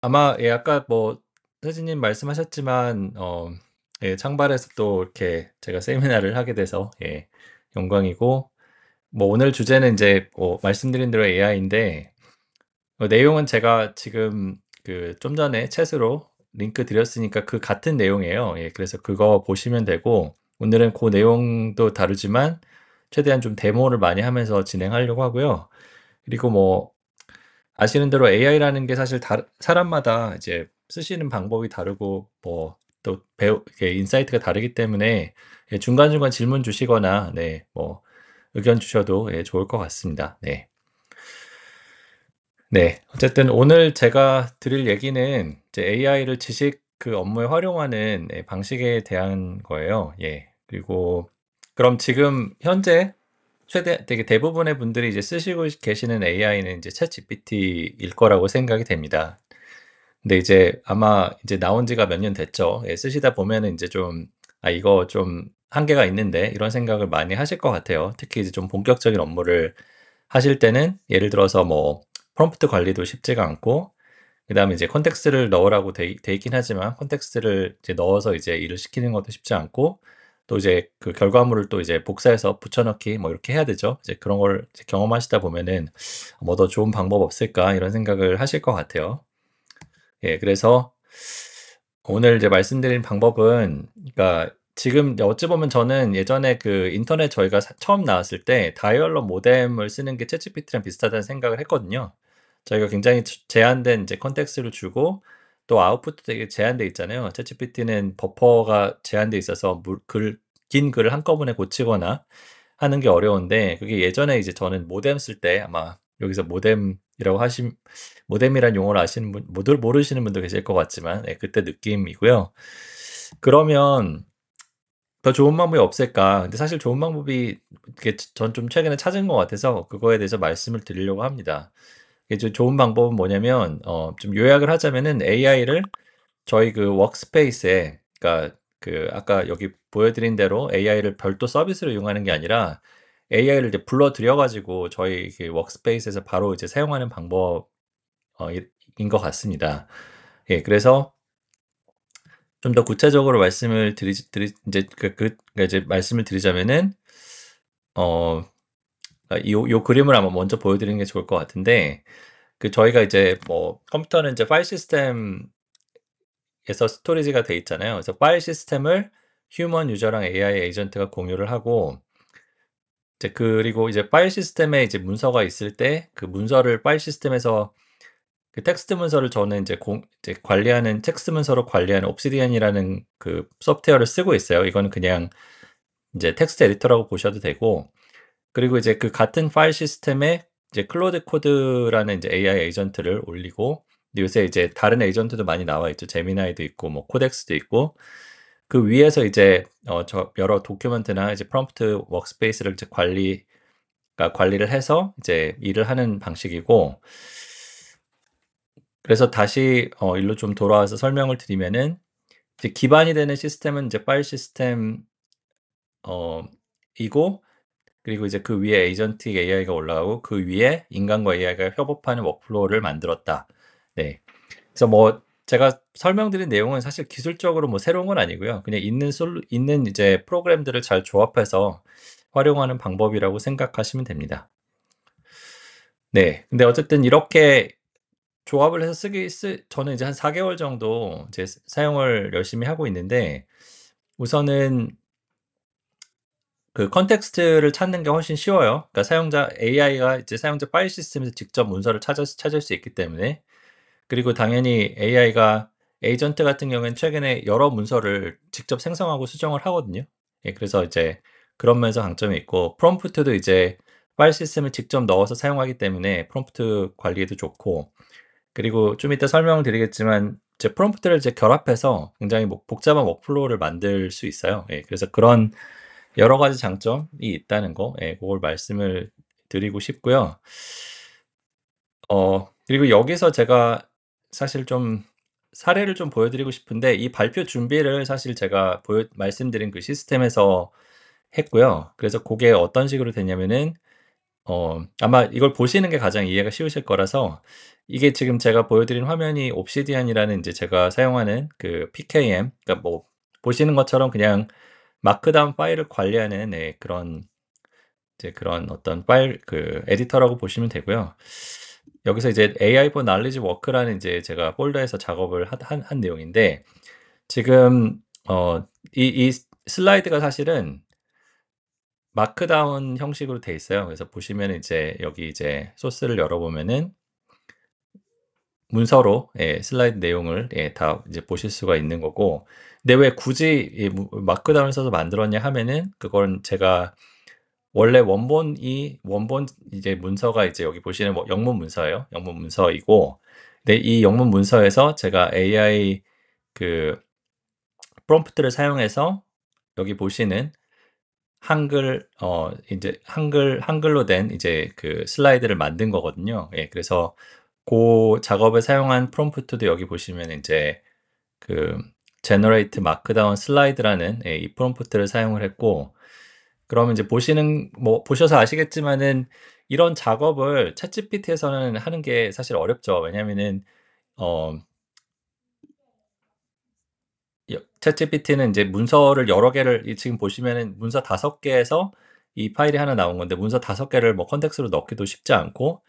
아마 예 아까 뭐 선생님 말씀하셨지만 예 창발해서 또 이렇게 제가 세미나를 하게 돼서 예 영광이고, 뭐 오늘 주제는 인제 말씀드린 대로 AI인데, 내용은 제가 지금 그 좀 전에 챗으로 링크 드렸으니까 그 같은 내용이에요. 예 그래서 그거 보시면 되고, 오늘은 고 내용도 다루지만 최대한 좀 데모를 많이 하면서 진행하려고 하고요. 그리고 뭐 아시는 대로 AI라는 게 사실 사람마다 이제 쓰시는 방법이 다르고 뭐 또 배우 이렇게 인사이트가 다르기 때문에 예 중간중간 질문 주시거나 네 뭐 의견 주셔도 예 좋을 것 같습니다. 네. 네. 어쨌든 오늘 제가 드릴 얘기는 이제 AI를 지식 그 업무에 활용하는 예 방식에 대한 거예요. 예. 그리고 그럼 지금 현재 되게 대부분의 분들이 이제 쓰시고 계시는 AI는 이제 챗GPT일 거라고 생각이 됩니다. 근데 이제 아마 이제 나온 지가 몇 년 됐죠. 예 쓰시다 보면은 인제 좀 '아 이거 좀 한계가 있는데.' 이런 생각을 많이 하실 것 같아요. 특히 이제 좀 본격적인 업무를 하실 때는 예를 들어서 뭐 프롬프트 관리도 쉽지가 않고, 그다음에 이제 컨텍스트를 넣으라고 돼 있긴 하지만 컨텍스트를 이제 넣어서 이제 일을 시키는 것도 쉽지 않고, 또 이제 그 결과물을 또 이제 복사해서 붙여 넣기 뭐 이렇게 해야 되죠. 이제 그런 걸 이제 경험하시다 보면은 '뭐 더 좋은 방법 없을까?' 이런 생각을 하실 것 같아요. 예 그래서 오늘 이제 말씀드린 방법은, 그러니까 지금 어찌 보면 저는 예전에 그 인터넷 저희가 처음 나왔을 때 다이얼럽 모뎀을 쓰는 게 챗GPT랑 비슷하다는 생각을 했거든요. 저희가 굉장히 제한된 이제 컨텍스트를 주고 또 아웃풋도 되게 제한돼 있잖아요. 챗GPT는 버퍼가 제한돼 있어서 긴 글을 한꺼번에 고치거나 하는 게 어려운데, 그게 예전에 이제 저는 모뎀 쓸 때 아마 여기서 모뎀이란 용어를 아시는 분 모르시는 분도 계실 것 같지만 예 그때 느낌이고요. 그러면 '더 좋은 방법이 없을까?' 근데 사실 좋은 방법이 이렇게 전 좀 최근에 찾은 것 같아서 그거에 대해서 말씀을 드리려고 합니다. 이제 좋은 방법은 뭐냐면 좀 요약을 하자면은 AI를 저희 그 워크스페이스에, 그러니까 그 아까 여기 보여 드린 대로 AI를 별도 서비스로 이용하는 게 아니라 AI를 이제 불러 들여 가지고 저희 그 워크스페이스에서 바로 이제 사용하는 방법 인 것 같습니다. 예 그래서 좀 더 구체적으로 말씀을 인제 그러니까 이제 말씀을 드리자면은 어 요 그림을 한번 먼저 보여 드리는 게 좋을 것 같은데, 그 저희가 이제 뭐 컴퓨터는 이제 파일 시스템에서 스토리지가 돼 있잖아요. 그래서 파일 시스템을 휴먼 유저랑 AI 에이전트가 공유를 하고, 이제 그리고 이제 파일 시스템에 이제 문서가 있을 때 그 문서를 파일 시스템에서 그 텍스트 문서를 저는 이제 관리하는 텍스트 문서로 관리하는 옵시디언이라는 그 소프트웨어를 쓰고 있어요. 이거는 그냥 이제 텍스트 에디터라고 보셔도 되고, 그리고 이제 그 같은 파일 시스템에 이제 클로드 코드라는 이제 AI 에이전트를 올리고, 근데 요새 이제 다른 에이전트도 많이 나와 있죠. 제미나이도 있고 뭐 코덱스도 있고, 그 위에서 이제 저 여러 도큐멘트나 이제 프롬프트 워크스페이스를 이제 관리를 해서 이제 일을 하는 방식이고, 그래서 다시 일로 좀 돌아와서 설명을 드리면은, 이제 기반이 되는 시스템은 이제 파일 시스템 어 이고, 그리고 이제 그 위에 에이전틱 AI가 올라가고 그 위에 인간과 AI가 협업하는 워크플로우를 만들었다. 네. 그래서 뭐 제가 설명드린 내용은 사실 기술적으로 뭐 새로운 건 아니고요. 그냥 있는 이제 프로그램들을 잘 조합해서 활용하는 방법이라고 생각하시면 됩니다. 네. 근데 어쨌든 이렇게 조합을 해서 저는 이제 한 4 개월 정도 이제 사용을 열심히 하고 있는데, 우선은 그 컨텍스트를 찾는 게 훨씬 쉬워요. 그러니까 AI가 이제 사용자 파일 시스템에서 직접 문서를 찾을 수 있기 때문에. 그리고 당연히 AI가 에이전트 같은 경우에는 최근에 여러 문서를 직접 생성하고 수정을 하거든요. 예 그래서 이제 그런 면에서 강점이 있고, 프롬프트도 이제 파일 시스템을 직접 넣어서 사용하기 때문에 프롬프트 관리에도 좋고, 그리고 좀 이따 설명을 드리겠지만 이제 프롬프트를 이제 결합해서 굉장히 뭐 복잡한 워크플로우를 만들 수 있어요. 예 그래서 그런 여러 가지 장점이 있다는 거, 예 고걸 말씀을 드리고 싶고요. 그리고 여기서 제가 사실 좀 사례를 좀 보여 드리고 싶은데, 이 발표 준비를 사실 제가 말씀드린 그 시스템에서 했고요. 그래서 고게 어떤 식으로 됐냐면은 아마 이걸 보시는 게 가장 이해가 쉬우실 거라서 이게 지금 제가 보여드린 화면이 옵시디안이라는 이제 제가 사용하는 그 PKM, 그러니까 뭐 보시는 것처럼 그냥 마크다운 파일을 관리하는 그런 이제 그런 어떤 파일 그 에디터라고 보시면 되고요. 여기서 이제 AI for Knowledge Work라는 이제 제가 폴더에서 작업을 한 내용인데 지금 이 슬라이드가 사실은 마크다운 형식으로 돼 있어요. 그래서 보시면 이제 여기 이제 소스를 열어보면은 문서로 슬라이드 내용을 다 이제 보실 수가 있는 거고, 근데 왜 굳이 이 마크다운을 써서 만들었냐 하면은 그건 제가 원래 원본 이제 문서가 이제 여기 보시는 뭐 영문 문서예요. 영문 문서이고, 근데 이 영문 문서에서 제가 AI 그 프롬프트를 사용해서 여기 보시는 한글 인제 한글로 된 이제 그 슬라이드를 만든 거거든요. 그래서 고 작업에 사용한 프롬프트도 여기 보시면 인제 그 generate markdown slide라는 이 프롬프트를 사용을 했고, 그러면 이제 보셔서 아시겠지만은 이런 작업을 챗GPT에서는 하는 게 사실 어렵죠. 왜냐하면은 어 챗GPT는 이제 문서를 여러 개를 지금 보시면은 문서 5개에서 이 파일이 하나 나온 건데 문서 5개를 뭐 컨텍스트로 넣기도 쉽지 않고,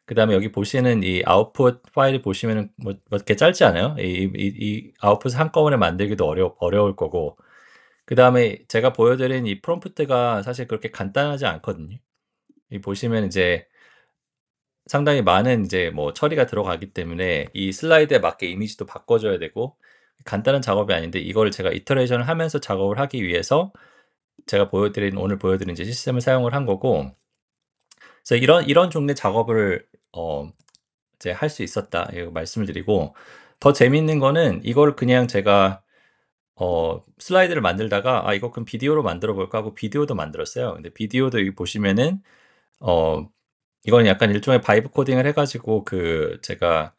그다음에 여기 보시는 이 아웃풋 파일이 보시면은 뭐 이렇게 짧지 않아요? 이 아웃풋을 한꺼번에 만들기도 어려울 거고, 그다음에 제가 보여드린 이 프롬프트가 사실 그렇게 간단하지 않거든요. 이 보시면 이제 상당히 많은 이제 뭐 처리가 들어가기 때문에 이 슬라이드에 맞게 이미지도 바꿔줘야 되고 간단한 작업이 아닌데, 이걸 제가 이터레이션을 하면서 작업을 하기 위해서 제가 오늘 보여드린 이제 시스템을 사용을 한 거고, 그래서 이런 종류의 작업을 이제 할 수 있었다, 이 말씀을 드리고, 더 재미있는 거는 이걸 그냥 제가 슬라이드를 만들다가 '아 이거 그럼 비디오로 만들어 볼까.' 하고 비디오도 만들었어요. 근데 비디오도 여기 보시면은 어 이건 약간 일종의 바이브 코딩을 해 가지고 그 제가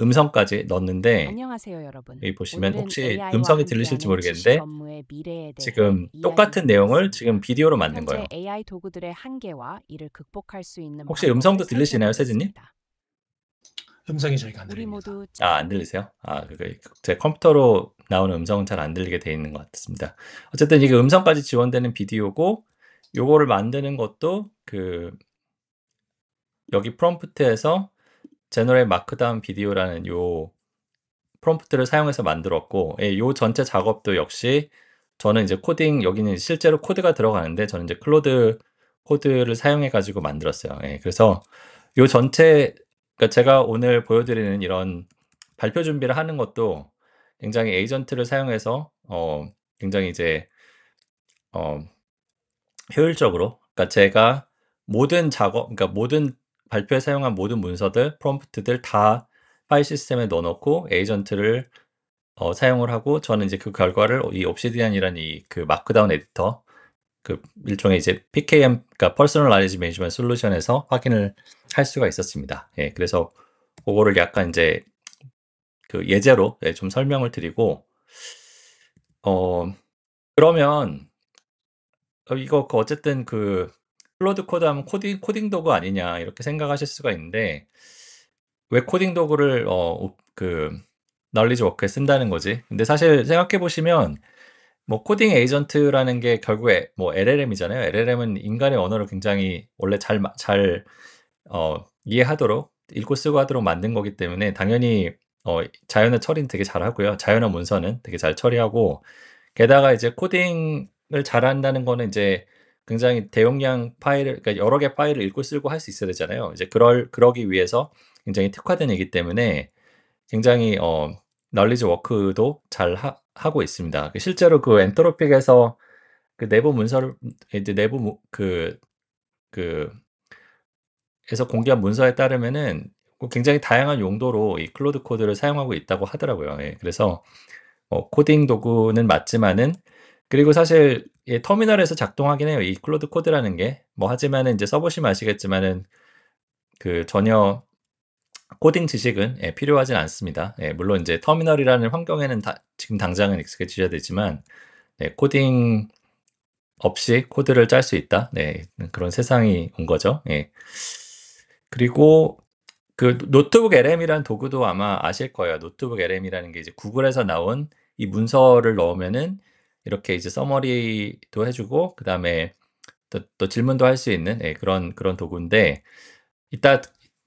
음성까지 넣었는데, 안녕하세요, 여러분. 여기 보시면 오늘은 혹시 AI와 음성이 들리실지 함께하는 지식 모르겠는데 업무의 미래에 대해 지금 똑같은 내용을 지금 이야기해보겠습니다. 비디오로 만든 현재 거예요. AI 도구들의 한계와 이를 극복할 수 있는 혹시 방법을 음성도 들리시나요, 세진님? 살펴보겠습니다. 음성이 저희가 안 우리 들립니다. 모두 안 들리세요? 제 컴퓨터로 나오는 음성은 잘 안 들리게 돼 있는 것 같습니다. 어쨌든 이게 음성까지 지원되는 비디오고, 요거를 만드는 것도 여기 프롬프트에서 제너럴 마크다운 비디오라는 요 프롬프트를 사용해서 만들었고, 요 전체 작업도 역시 저는 이제 여기는 실제로 코드가 들어가는데 저는 이제 클로드 코드를 사용해 가지고 만들었어요. 그래서 요 전체, 그러니까 제가 오늘 보여드리는 이런 발표 준비를 하는 것도 굉장히 에이전트를 사용해서 굉장히 이제 어 효율적으로, 그러니까 제가 그러니까 모든 발표에 사용한 모든 문서들, 프롬프트들 다 파일 시스템에 넣어 놓고 에이전트를 사용을 하고, 저는 이제 그 결과를 이 옵시디안이라는 이 그 마크다운 에디터, 그 일종의 이제 PKM, 그러니까 퍼스널라이즈 매니지먼트 솔루션에서 확인을 할 수가 있었습니다. 그래서 그거를 약간 이제 그 예제로 좀 설명을 드리고, 어 그러면 이거 어쨌든 클로드 코드하면 코딩 도구 아니냐 이렇게 생각하실 수가 있는데, 왜 코딩 도구를 널리지 워크에 쓴다는 거지? 근데 사실 생각해 보시면 뭐 코딩 에이전트라는 게 결국에 뭐 LLM이잖아요. LLM은 인간의 언어를 굉장히 원래 잘 이해하도록 읽고 쓰고 하도록 만든 거기 때문에 당연히 자연어 처리는 되게 잘하고요. 자연어 문서는 되게 잘 처리하고, 게다가 이제 코딩을 잘한다는 거는 이제 굉장히 대용량 파일을, 그러니까 여러 개 파일을 읽고 쓰고 할 수 있어야 되잖아요. 이제 그러기 위해서 굉장히 특화된 이기 때문에 굉장히 널리지 워크도 잘 하고 있습니다. 실제로 엔트로픽에서 내부 문서를 이제 내부 그 에서 공개한 문서에 따르면은 굉장히 다양한 용도로 이 클로드 코드를 사용하고 있다고 하더라고요. 그래서 코딩 도구는 맞지만은, 그리고 사실 터미널에서 작동하긴 해요, 이 클로드 코드라는 게. 뭐 하지만은 이제 써 보시면 아시겠지만은 전혀 코딩 지식은 필요하진 않습니다. 물론 이제 터미널이라는 환경에는 지금 당장은 익숙해지셔야 되지만 코딩 없이 코드를 짤 수 있다. 네. 그런 세상이 온 거죠. 예. 그리고 그 노트북 LM이라는 도구도 아마 아실 거예요. 노트북 LM이라는 게 이제 구글에서 나온 이 문서를 넣으면은 이렇게 이제 서머리도 해 주고 그다음에 또 질문도 할 수 있는 예 그런 도구인데 이따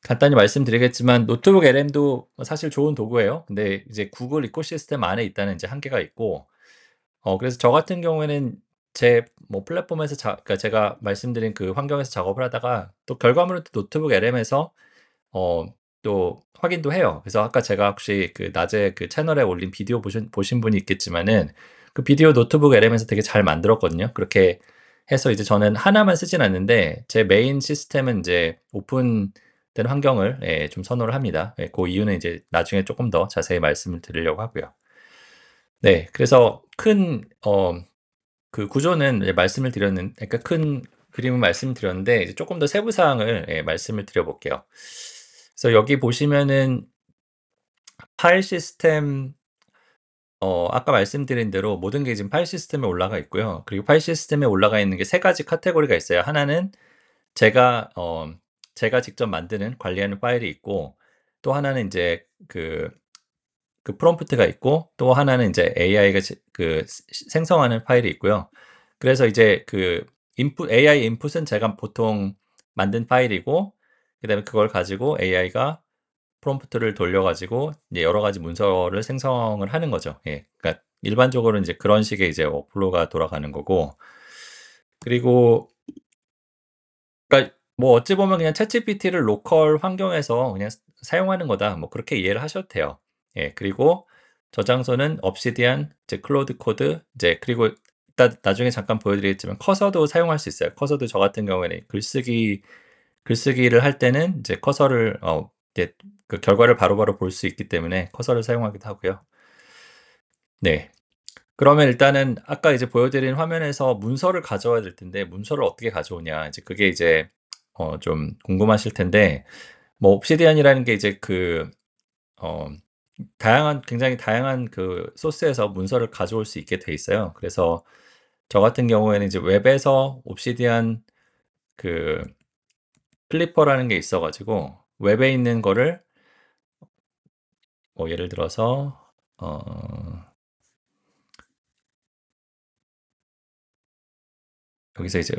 간단히 말씀드리겠지만 노트북 LM도 사실 좋은 도구예요. 근데 이제 구글 이코시스템 안에 있다는 이제 한계가 있고 그래서 저 같은 경우에는 제 뭐 플랫폼에서 그러니까 제가 말씀드린 그 환경에서 작업을 하다가 또 결과물은 또 노트북 LM에서 어 또 확인도 해요. 그래서 아까 제가 혹시 그 낮에 그 채널에 올린 비디오 보신 분이 있겠지만은 그 비디오 노트북 LM에서 되게 잘 만들었거든요. 그렇게 해서 이제 저는 하나만 쓰진 않는데 제 메인 시스템은 인제 오픈된 환경을 예 좀 선호를 합니다. 예 그 이유는 이제 나중에 쪼끔 더 자세히 말씀을 드리려고 하고요. 네. 그래서 그 구조는 이제 말씀을 그러니까 큰 그림은 말씀드렸는데 이제 쪼끔 더 세부 사항을 예 말씀을 드려 볼게요. 그래서 여기 보시면은 파일 시스템 아까 말씀드린 대로 모든 게 지금 파일 시스템에 올라가 있고요. 그리고 파일 시스템에 올라가 있는 게 세 가지 카테고리가 있어요. 하나는 제가 제가 직접 만드는 관리하는 파일이 있고 또 하나는 인제 그 프롬프트가 있고 또 하나는 인제 AI가 생성하는 파일이 있고요. 그래서 이제 그 AI 인풋은 제가 보통 만든 파일이고 그다음에 그걸 가지고 AI가 프롬프트를 돌려 가지고 이제 여러 가지 문서를 생성을 하는 거죠. 예. 그러니까 일반적으로 인제 그런 식의 이제 워크플로우가 돌아가는 거고 그리고 그러니까 뭐 어찌 보면 그냥 챗GPT를 로컬 환경에서 그냥 사용하는 거다. 뭐 그렇게 이해를 하셔도 돼요. 예. 그리고 저장소는 obsidian 이제 클로드 코드 이제 그리고 이따 나중에 잠깐 보여 드리겠지만 커서도 사용할 수 있어요. 커서도 저 같은 경우에는 글쓰기를 할 때는 이제 커서를 이제 그 결과를 바로바로 볼 수 있기 때문에 커서를 사용하기도 하고요. 네. 그러면 일단은 아까 이제 보여 드린 화면에서 문서를 가져와야 될 텐데 문서를 어떻게 가져오냐. 이제 그게 이제 좀 궁금하실 텐데 뭐 옵시디안이라는 게 이제 어 굉장히 다양한 그 소스에서 문서를 가져올 수 있게 돼 있어요. 그래서 저 같은 경우에는 이제 웹에서 옵시디안 그 클리퍼라는 게 있어 가지고 웹에 있는 거를 뭐 예를 들어서 여기서 이제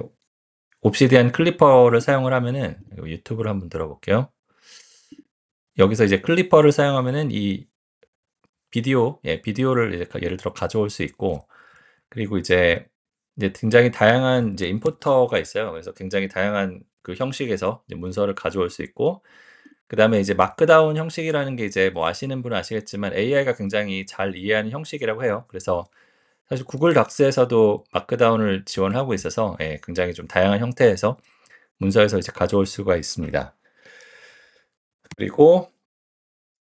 옵시디안 클리퍼를 사용을 하면은 유튜브를 한번 들어 볼게요. 여기서 이제 클리퍼를 사용하면은 이 비디오를 이제 예를 들어 가져올 수 있고 그리고 이제 굉장히 다양한 이제 임포터가 있어요. 그래서 굉장히 다양한 그 형식에서 이제 문서를 가져올 수 있고 그다음에 이제 마크다운 형식이라는 게 이제 뭐 아시는 분은 아시겠지만 AI가 굉장히 잘 이해하는 형식이라고 해요. 그래서 사실 구글 닥스에서도 마크다운을 지원하고 있어서 예 굉장히 좀 다양한 형태에서 문서에서 이제 가져올 수가 있습니다. 그리고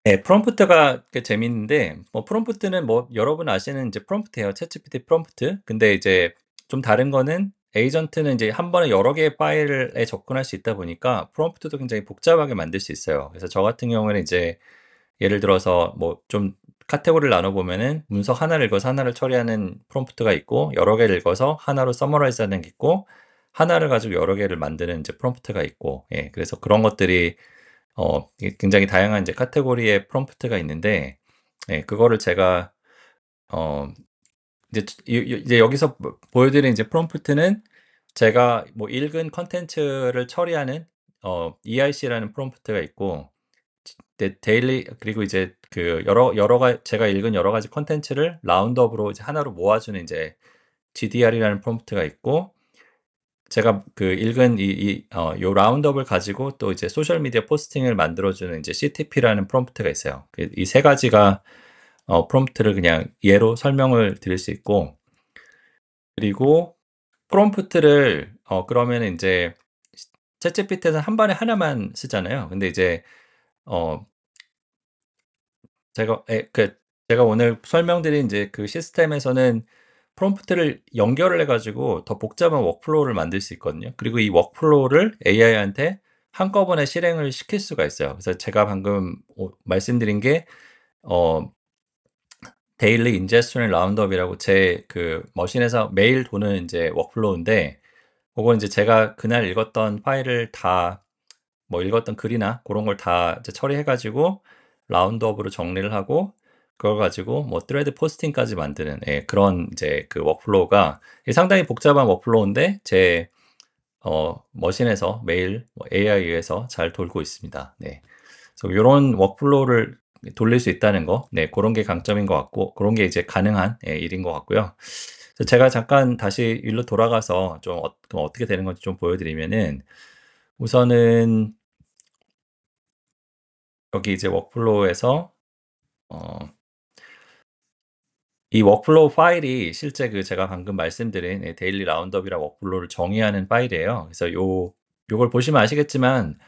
예 프롬프트가 꽤 재밌는데 뭐 프롬프트는 뭐 여러분 아시는 이제 프롬프트예요. 챗GPT 프롬프트. 근데 이제 좀 다른 거는 에이전트는 이제 한 번에 여러 개의 파일에 접근할 수 있다 보니까 프롬프트도 굉장히 복잡하게 만들 수 있어요. 그래서 저 같은 경우에는 이제 예를 들어서 뭐 좀 카테고리를 나눠 보면은 문서 하나를 읽어서 하나를 처리하는 프롬프트가 있고 여러 개를 읽어서 하나로 서머라이즈 하는 게 있고 하나를 가지고 여러 개를 만드는 이제 프롬프트가 있고 예 그래서 그런 것들이 이게 굉장히 다양한 이제 카테고리의 프롬프트가 있는데 예 그거를 제가 어 이제 여기서 보여 드린 이제 프롬프트는 제가 뭐 읽은 콘텐츠를 처리하는 EIC라는 프롬프트가 있고 데일리 그리고 이제 그 제가 읽은 여러 가지 콘텐츠를 라운드업으로 이제 하나로 모아주는 이제 GDR이라는 프롬프트가 있고 제가 그 읽은 요 라운드업을 가지고 또 이제 소셜 미디어 포스팅을 만들어 주는 이제 CTP라는 프롬프트가 있어요. 이 세 가지가 프롬프트를 그냥 예로 설명을 드릴 수 있고 그리고 프롬프트를 그러면은 인제 챗GPT에서는 한 번에 하나만 쓰잖아요. 근데 이제 어 제가 오늘 설명드린 인제 그 시스템에서는 프롬프트를 연결을 해 가지고 더 복잡한 워크플로우를 만들 수 있거든요. 그리고 이 워크플로우를 AI한테 한꺼번에 실행을 시킬 수가 있어요. 그래서 제가 방금 말씀드린 게 어 데일리 인제스션 라운드업이라고 제 그 머신에서 매일 도는 이제 워크플로우인데, 그건 이제 제가 그날 읽었던 파일을 다 뭐 읽었던 글이나 그런 걸 다 이제 처리해 가지고 라운드업으로 정리를 하고, 그걸 가지고 뭐 thread 포스팅까지 만드는 그런 이제 그 워크플로우가 상당히 복잡한 워크플로우인데 제 머신에서 매일 뭐 AI에서 잘 돌고 있습니다. 네. 그래서 요런 워크플로우를 돌릴 수 있다는 거, 네, 그런 게 강점인 것 같고, 그런 게 이제 가능한 일인 것 같고요. 그래서 제가 잠깐 다시 일로 돌아가서 좀 그럼 어떻게 되는 건지 좀 보여드리면은, 우선은 여기 이제 워크플로우에서 이 워크플로우 파일이 실제 그 제가 방금 말씀드린 데일리 라운드업이랑 워크플로우를 정의하는 파일이에요. 그래서 요걸 보시면 아시겠지만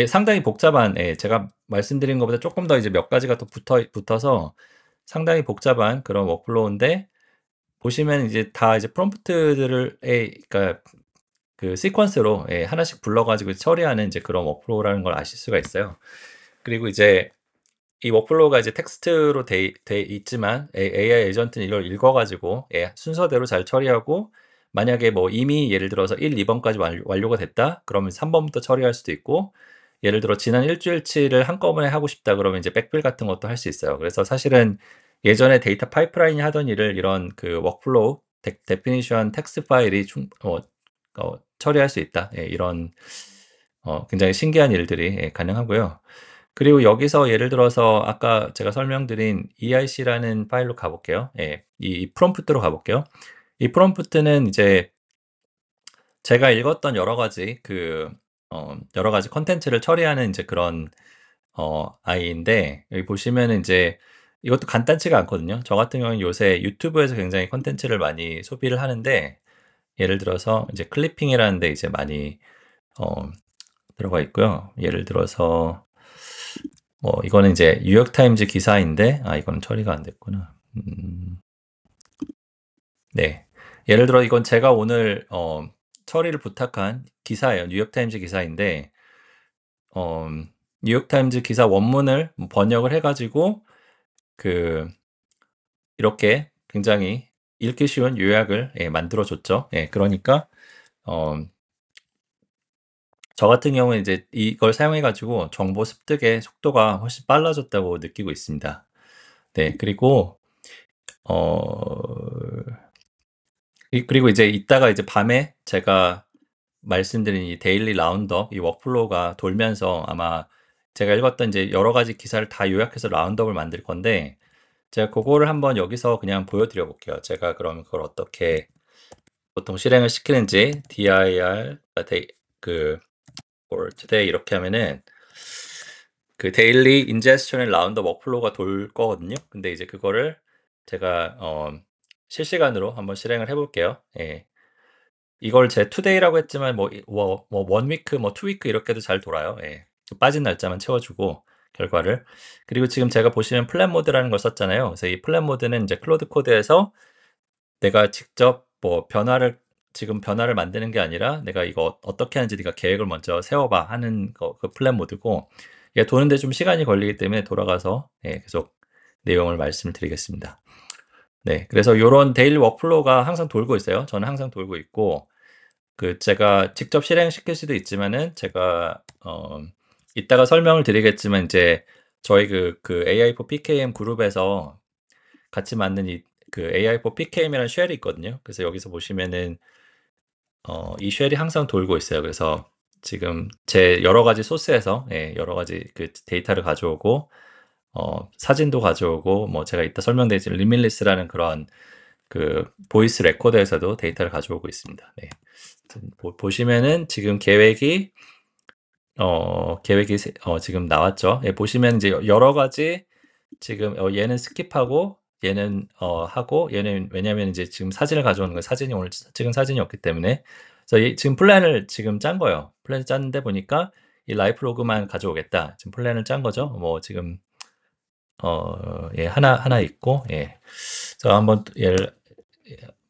상당히 복잡한, 제가 말씀드린 것보다 조금 더 이제 몇 가지가 더 붙어서 상당히 복잡한 그런 워크플로우인데, 보시면 이제 다 이제 프롬프트들을 그러니까 그 시퀀스로 하나씩 불러 가지고 처리하는 이제 그런 워크플로우라는 걸 아실 수가 있어요. 그리고 이제 이 워크플로우가 이제 텍스트로 돼 있지만 AI 에이전트는 이걸 읽어 가지고 순서대로 잘 처리하고, 만약에 뭐 이미 예를 들어서 1, 2 번까지 완료가 됐다 그러면 3 번부터 처리할 수도 있고, 예를 들어 지난 일주일치를 한꺼번에 하고 싶다 그러면 이제 백빌 같은 것도 할 수 있어요. 그래서 사실은 예전에 데이터 파이프라인이 하던 일을 이런 그 워크플로우 데피니션 텍스트 파일이 처리할 수 있다. 이런 굉장히 신기한 일들이 가능하고요. 그리고 여기서 예를 들어서 아까 제가 설명드린 EIC라는 파일로 가볼게요. 이 프롬프트로 가볼게요. 이 프롬프트는 이제 제가 읽었던 여러 가지 여러 가지 컨텐츠를 처리하는 이제 그런 아이인데, 여기 보시면은 이제 이것도 간단치가 않거든요. 저 같은 경우는 요새 유튜브에서 굉장히 컨텐츠를 많이 소비를 하는데, 예를 들어서 이제 클리핑이라는 데 이제 많이 들어가 있고요. 예를 들어서 뭐 이거는 이제 뉴욕타임즈 기사인데, 이건 처리가 안 됐구나. 네. 예를 들어 이건 제가 오늘 처리를 부탁한 기사예요. 뉴욕타임즈 기사인데, 뉴욕타임즈 기사 원문을 번역을 해 가지고 이렇게 굉장히 읽기 쉬운 요약을 만들어 줬죠. 그러니까 저 같은 경우는 이제 이걸 사용해 가지고 정보 습득의 속도가 훨씬 빨라졌다고 느끼고 있습니다. 네. 그리고 그리고 이제 이따가 이제 밤에 제가 말씀드린 이 데일리 라운드업 이 워크플로우가 돌면서 아마 제가 읽었던 이제 여러 가지 기사를 다 요약해서 라운드업을 만들 건데, 제가 그거를 한번 여기서 그냥 보여드려 볼게요. 제가 그럼 그걸 어떻게 보통 실행을 시키는지 dir for today 이렇게 하면은 그 데일리 인제스션 라운드업 워크플로우가 돌 거거든요. 근데 이제 그거를 제가 실시간으로 한번 실행을 해볼게요. 이걸 제 today라고 했지만 뭐 1 week, 뭐 2 week 이렇게도 잘 돌아요. 빠진 날짜만 채워주고 결과를. 그리고 지금 제가 보시면 플랜 모드라는 걸 썼잖아요. 그래서 이 플랜 모드는 이제 클로드 코드에서 내가 직접 뭐 지금 변화를 만드는 게 아니라 내가 이거 어떻게 하는지 네가 계획을 먼저 세워봐 하는 그 플랜 모드고, 얘 도는데 좀 시간이 걸리기 때문에 돌아가서 계속 내용을 말씀을 드리겠습니다. 네, 그래서 요런 데일리 워크플로우가 항상 돌고 있어요. 저는 항상 돌고 있고, 제가 직접 실행시킬 수도 있지만은 제가 이따가 설명을 드리겠지만 이제 저희 그 AI for PKM 그룹에서 같이 만든 AI for PKM이라는 쉘이 있거든요. 그래서 여기서 보시면은 이 쉘이 항상 돌고 있어요. 그래서 지금 제 여러 가지 소스에서 여러 가지 그 데이터를 가져오고 사진도 가져오고, 뭐 제가 이따 설명드리지 리밀리스라는 그런 그 보이스 레코더에서도 데이터를 가져오고 있습니다. 네. 보시면은 지금 계획이 지금 나왔죠. 보시면 이제 여러 가지 지금 얘는 스킵하고 얘는 하고, 얘는 왜냐면 이제 지금 사진을 가져오는 거예요. 사진이 오늘 찍은 사진이었기 때문에. 그래서 지금 플랜을 지금 짠 거예요. 플랜을 짰는데 보니까 이 라이프 로그만 가져오겠다. 지금 플랜을 짠 거죠. 뭐 지금 하나 있고, 그래서 한번 얘를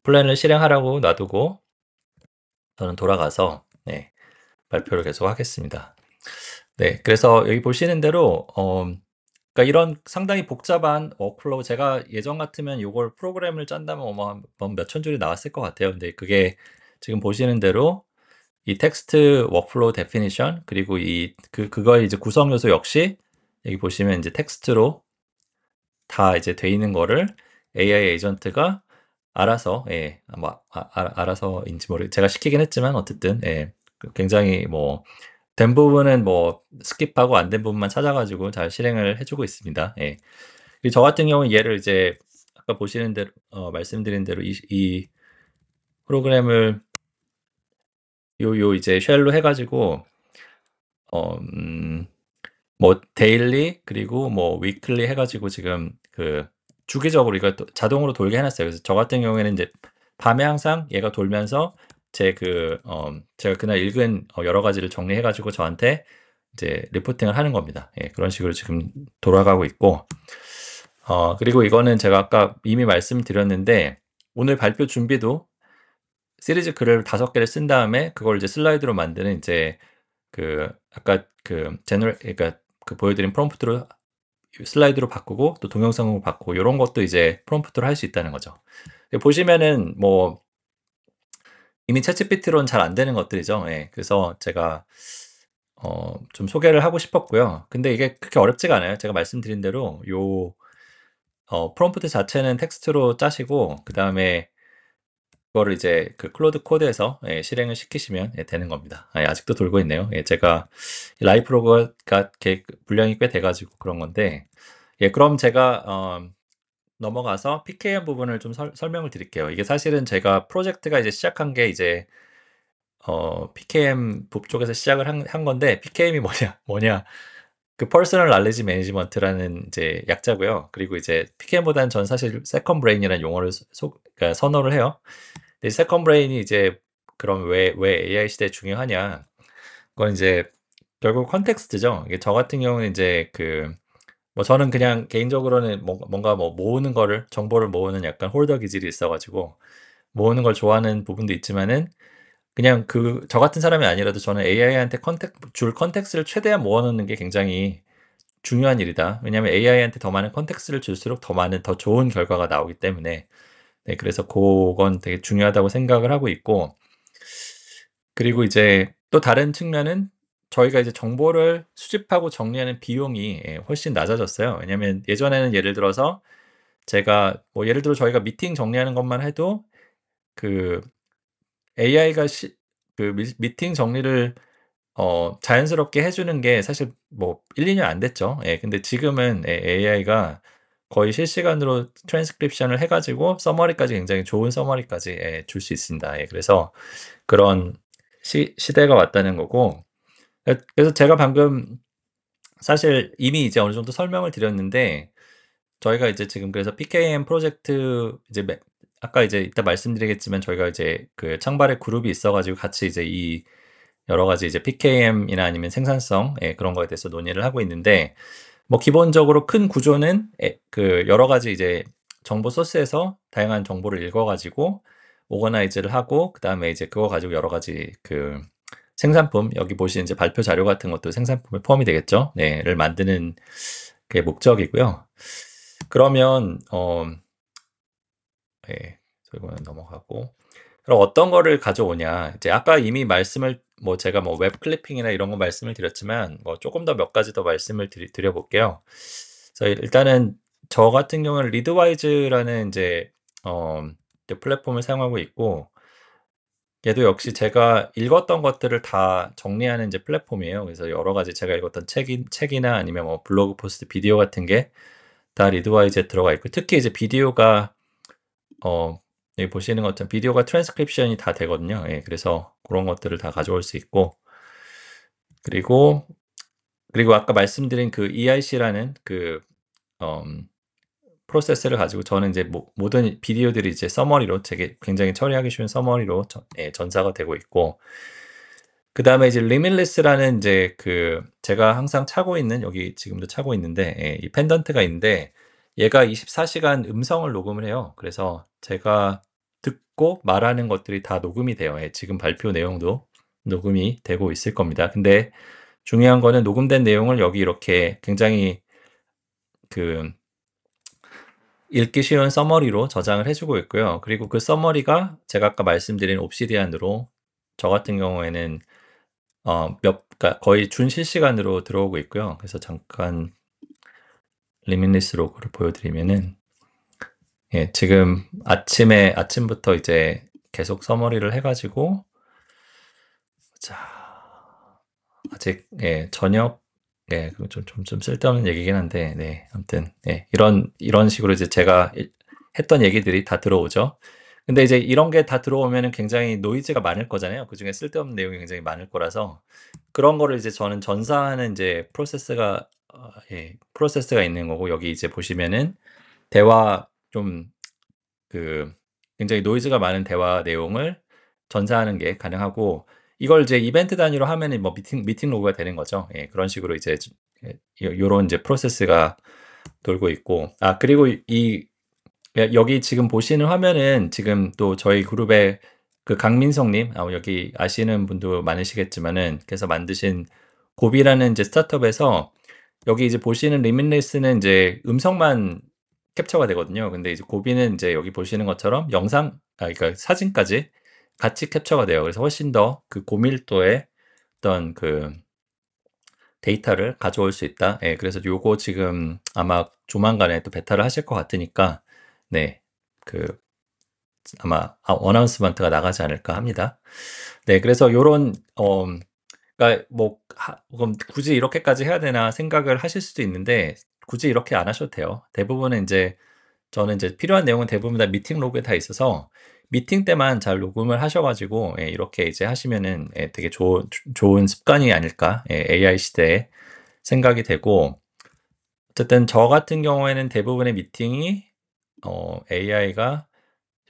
플랜을 실행하라고 놔두고 저는 돌아가서 발표를 계속 하겠습니다. 네, 그래서 여기 보시는 대로 그러니까 이런 상당히 복잡한 워크플로우 제가 예전 같으면 요걸 프로그램을 짠다면 뭐 몇천 줄이 나왔을 것 같아요. 근데 그게 지금 보시는 대로 이 텍스트 워크플로우 데피니션 그리고 그거의 이제 구성 요소 역시 여기 보시면 이제 텍스트로 다 이제 돼 있는 거를 AI 에이전트가 알아서 알아서인지 제가 시키긴 했지만 어쨌든 굉장히 뭐 된 부분은 뭐 스킵하고 안 된 부분만 찾아가지고 잘 실행을 해주고 있습니다. 그리고 저 같은 경우는 얘를 이제 아까 보시는 대로 말씀드린 대로 이 프로그램을 요 이제 쉘로 해가지고 뭐 데일리 그리고 뭐 위클리 해가지고 지금 그 주기적으로 이거 자동으로 돌게 해놨어요. 그래서 저 같은 경우에는 이제 밤에 항상 얘가 돌면서 제가 그날 읽은 여러 가지를 정리해가지고 저한테 이제 리포팅을 하는 겁니다. 그런 식으로 지금 돌아가고 있고 그리고 이거는 제가 아까 이미 말씀드렸는데 오늘 발표 준비도 시리즈 글을 5개를 쓴 다음에 그걸 이제 슬라이드로 만드는 이제 아까 그러니까 보여드린 프롬프트로 슬라이드로 바꾸고 또 동영상으로 바꾸고 이런 것도 이제 프롬프트로 할 수 있다는 거죠. 보시면은 뭐 이미 챗GPT로는 잘 안 되는 것들이죠. 그래서 제가 좀 소개를 하고 싶었고요. 근데 이게 그렇게 어렵지가 않아요. 제가 말씀드린 대로 프롬프트 자체는 텍스트로 짜시고 그 다음에 그거를 이제 그 클로드 코드에서 실행을 시키시면 되는 겁니다. 아직도 돌고 있네요. 제가 라이프 로그가 분량이 꽤 돼가지고 그런 건데 그럼 제가 넘어가서 PKM 부분을 좀 설명을 드릴게요. 이게 사실은 제가 프로젝트가 이제 시작한 게 이제 PKM 부 쪽에서 시작을 한 건데 PKM이 뭐냐 그 퍼스널 날리지 매니지먼트라는 이제 약자고요. 그리고 이제 PKM보다는 전 사실 세컨 브레인이라는 용어를 그러니까 선호를 해요. 근데 세컨 브레인이 이제 그럼 왜 AI 시대에 중요하냐? 그건 이제 결국 컨텍스트죠. 이게 저 같은 경우는 이제 뭐 저는 그냥 개인적으로는 뭔가 뭐 모으는 거를 정보를 모으는 약간 홀더 기질이 있어가지고 모으는 걸 좋아하는 부분도 있지만은 그냥 저 같은 사람이 아니라도 저는 AI한테 줄 컨텍스트를 최대한 모아놓는 게 굉장히 중요한 일이다. 왜냐하면 AI한테 더 많은 컨텍스트를 줄수록 더 좋은 결과가 나오기 때문에 그래서 그건 되게 중요하다고 생각을 하고 있고 그리고 이제 또 다른 측면은 저희가 이제 정보를 수집하고 정리하는 비용이 훨씬 낮아졌어요. 왜냐하면 예전에는 예를 들어서 제가 뭐 예를 들어 저희가 미팅 정리하는 것만 해도 AI가 미팅 정리를 자연스럽게 해주는 게 사실 뭐 1-2년 안 됐죠. 근데 지금은 AI가 거의 실시간으로 트랜스크립션을 해가지고 서머리까지 굉장히 좋은 서머리까지 줄 수 있습니다. 그래서 그런 시대가 왔다는 거고 그래서 제가 방금 사실 이미 이제 어느 정도 설명을 드렸는데 저희가 이제 지금 그래서 PKM 프로젝트 이제 아까 이제 이따 말씀드리겠지만 저희가 이제 그 창발의 그룹이 있어가지고 같이 이제 이 여러 가지 이제 PKM이나 아니면 생산성 그런 거에 대해서 논의를 하고 있는데 뭐 기본적으로 큰 구조는 여러 가지 이제 정보 소스에서 다양한 정보를 읽어가지고 오거나이즈를 하고 그 다음에 이제 그거 가지고 여러 가지 생산품 여기 보시는 이제 발표 자료 같은 것도 생산품에 포함이 되겠죠. 를 만드는 게 목적이고요. 그러면 이거는 넘어가고 그럼 어떤 거를 가져오냐 이제 아까 이미 말씀을 뭐 제가 뭐 웹 클리핑이나 이런 거 말씀을 드렸지만 뭐 조금 더 몇 가지 더 말씀을 드려볼게요. 그래서 일단은 저 같은 경우는 리드와이즈라는 이제 플랫폼을 사용하고 있고 얘도 역시 제가 읽었던 것들을 다 정리하는 이제 플랫폼이에요. 그래서 여러 가지 제가 읽었던 책이나 아니면 뭐 블로그 포스트, 비디오 같은 게 다 리드와이즈에 들어가 있고 특히 이제 비디오가 여기 보시는 것처럼 비디오가 트랜스크립션이 다 되거든요. 그래서 그런 것들을 다 가져올 수 있고 그리고 아까 말씀드린 그 EIC라는 프로세스를 가지고 저는 이제 모든 비디오들이 이제 서머리로 굉장히 처리하기 쉬운 서머리로 전사가 되고 있고 그 다음에 이제 리밀리스라는 이제 제가 항상 차고 있는 여기 지금도 차고 있는데 이 펜던트가 있는데 얘가 24시간 음성을 녹음을 해요. 그래서 제가 듣고 말하는 것들이 다 녹음이 돼요. 지금 발표 내용도 녹음이 되고 있을 겁니다. 근데 중요한 거는 녹음된 내용을 여기 이렇게 굉장히 그 읽기 쉬운 서머리로 저장을 해 주고 있고요. 그리고 그 서머리가 제가 아까 말씀드린 옵시디안으로 저 같은 경우에는 그러니까 거의 준실시간으로 들어오고 있고요. 그래서 잠깐 리밋리스 로그를 보여드리면은 지금 아침부터 이제 계속 서머리를 해가지고 자 아직 저녁 좀 쓸데없는 얘기긴 한데 아무튼 이런 식으로 이제 제가 했던 얘기들이 다 들어오죠. 근데 이제 이런 게 다 들어오면은 굉장히 노이즈가 많을 거잖아요. 그중에 쓸데없는 내용이 굉장히 많을 거라서 그런 거를 이제 저는 전사하는 이제 프로세스가 있는 거고 여기 이제 보시면은 대화 좀 굉장히 노이즈가 많은 대화 내용을 전사하는 게 가능하고 이걸 이제 이벤트 단위로 하면은 뭐 미팅 로그가 되는 거죠. 그런 식으로 이제 요런 이제 프로세스가 돌고 있고 그리고 여기 지금 보시는 화면은 지금 또 저희 그룹의 그 강민성님 여기 아시는 분도 많으시겠지만은 그래서 만드신 고비라는 이제 스타트업에서 여기 이제 보시는 리밋리스는 이제 음성만 캡처가 되거든요. 근데 이제 고비는 이제 여기 보시는 것처럼 그러니까 사진까지 같이 캡처가 돼요. 그래서 훨씬 더 그 고밀도의 어떤 그 데이터를 가져올 수 있다. 그래서 요거 지금 아마 조만간에 또 베타를 하실 것 같으니까 아마 어나운스먼트가 나가지 않을까 합니다. 그래서 요런 그러니까 그럼 굳이 이렇게까지 해야 되나 생각을 하실 수도 있는데 굳이 이렇게 안 하셔도 돼요. 대부분은 저는 이제 필요한 내용은 대부분 다 미팅 로그에 다 있어서 미팅 때만 잘 녹음을 하셔가지고 이렇게 이제 하시면은 되게 좋은 습관이 아닐까 AI 시대에 생각이 되고 어쨌든 저 같은 경우에는 대부분의 미팅이 AI가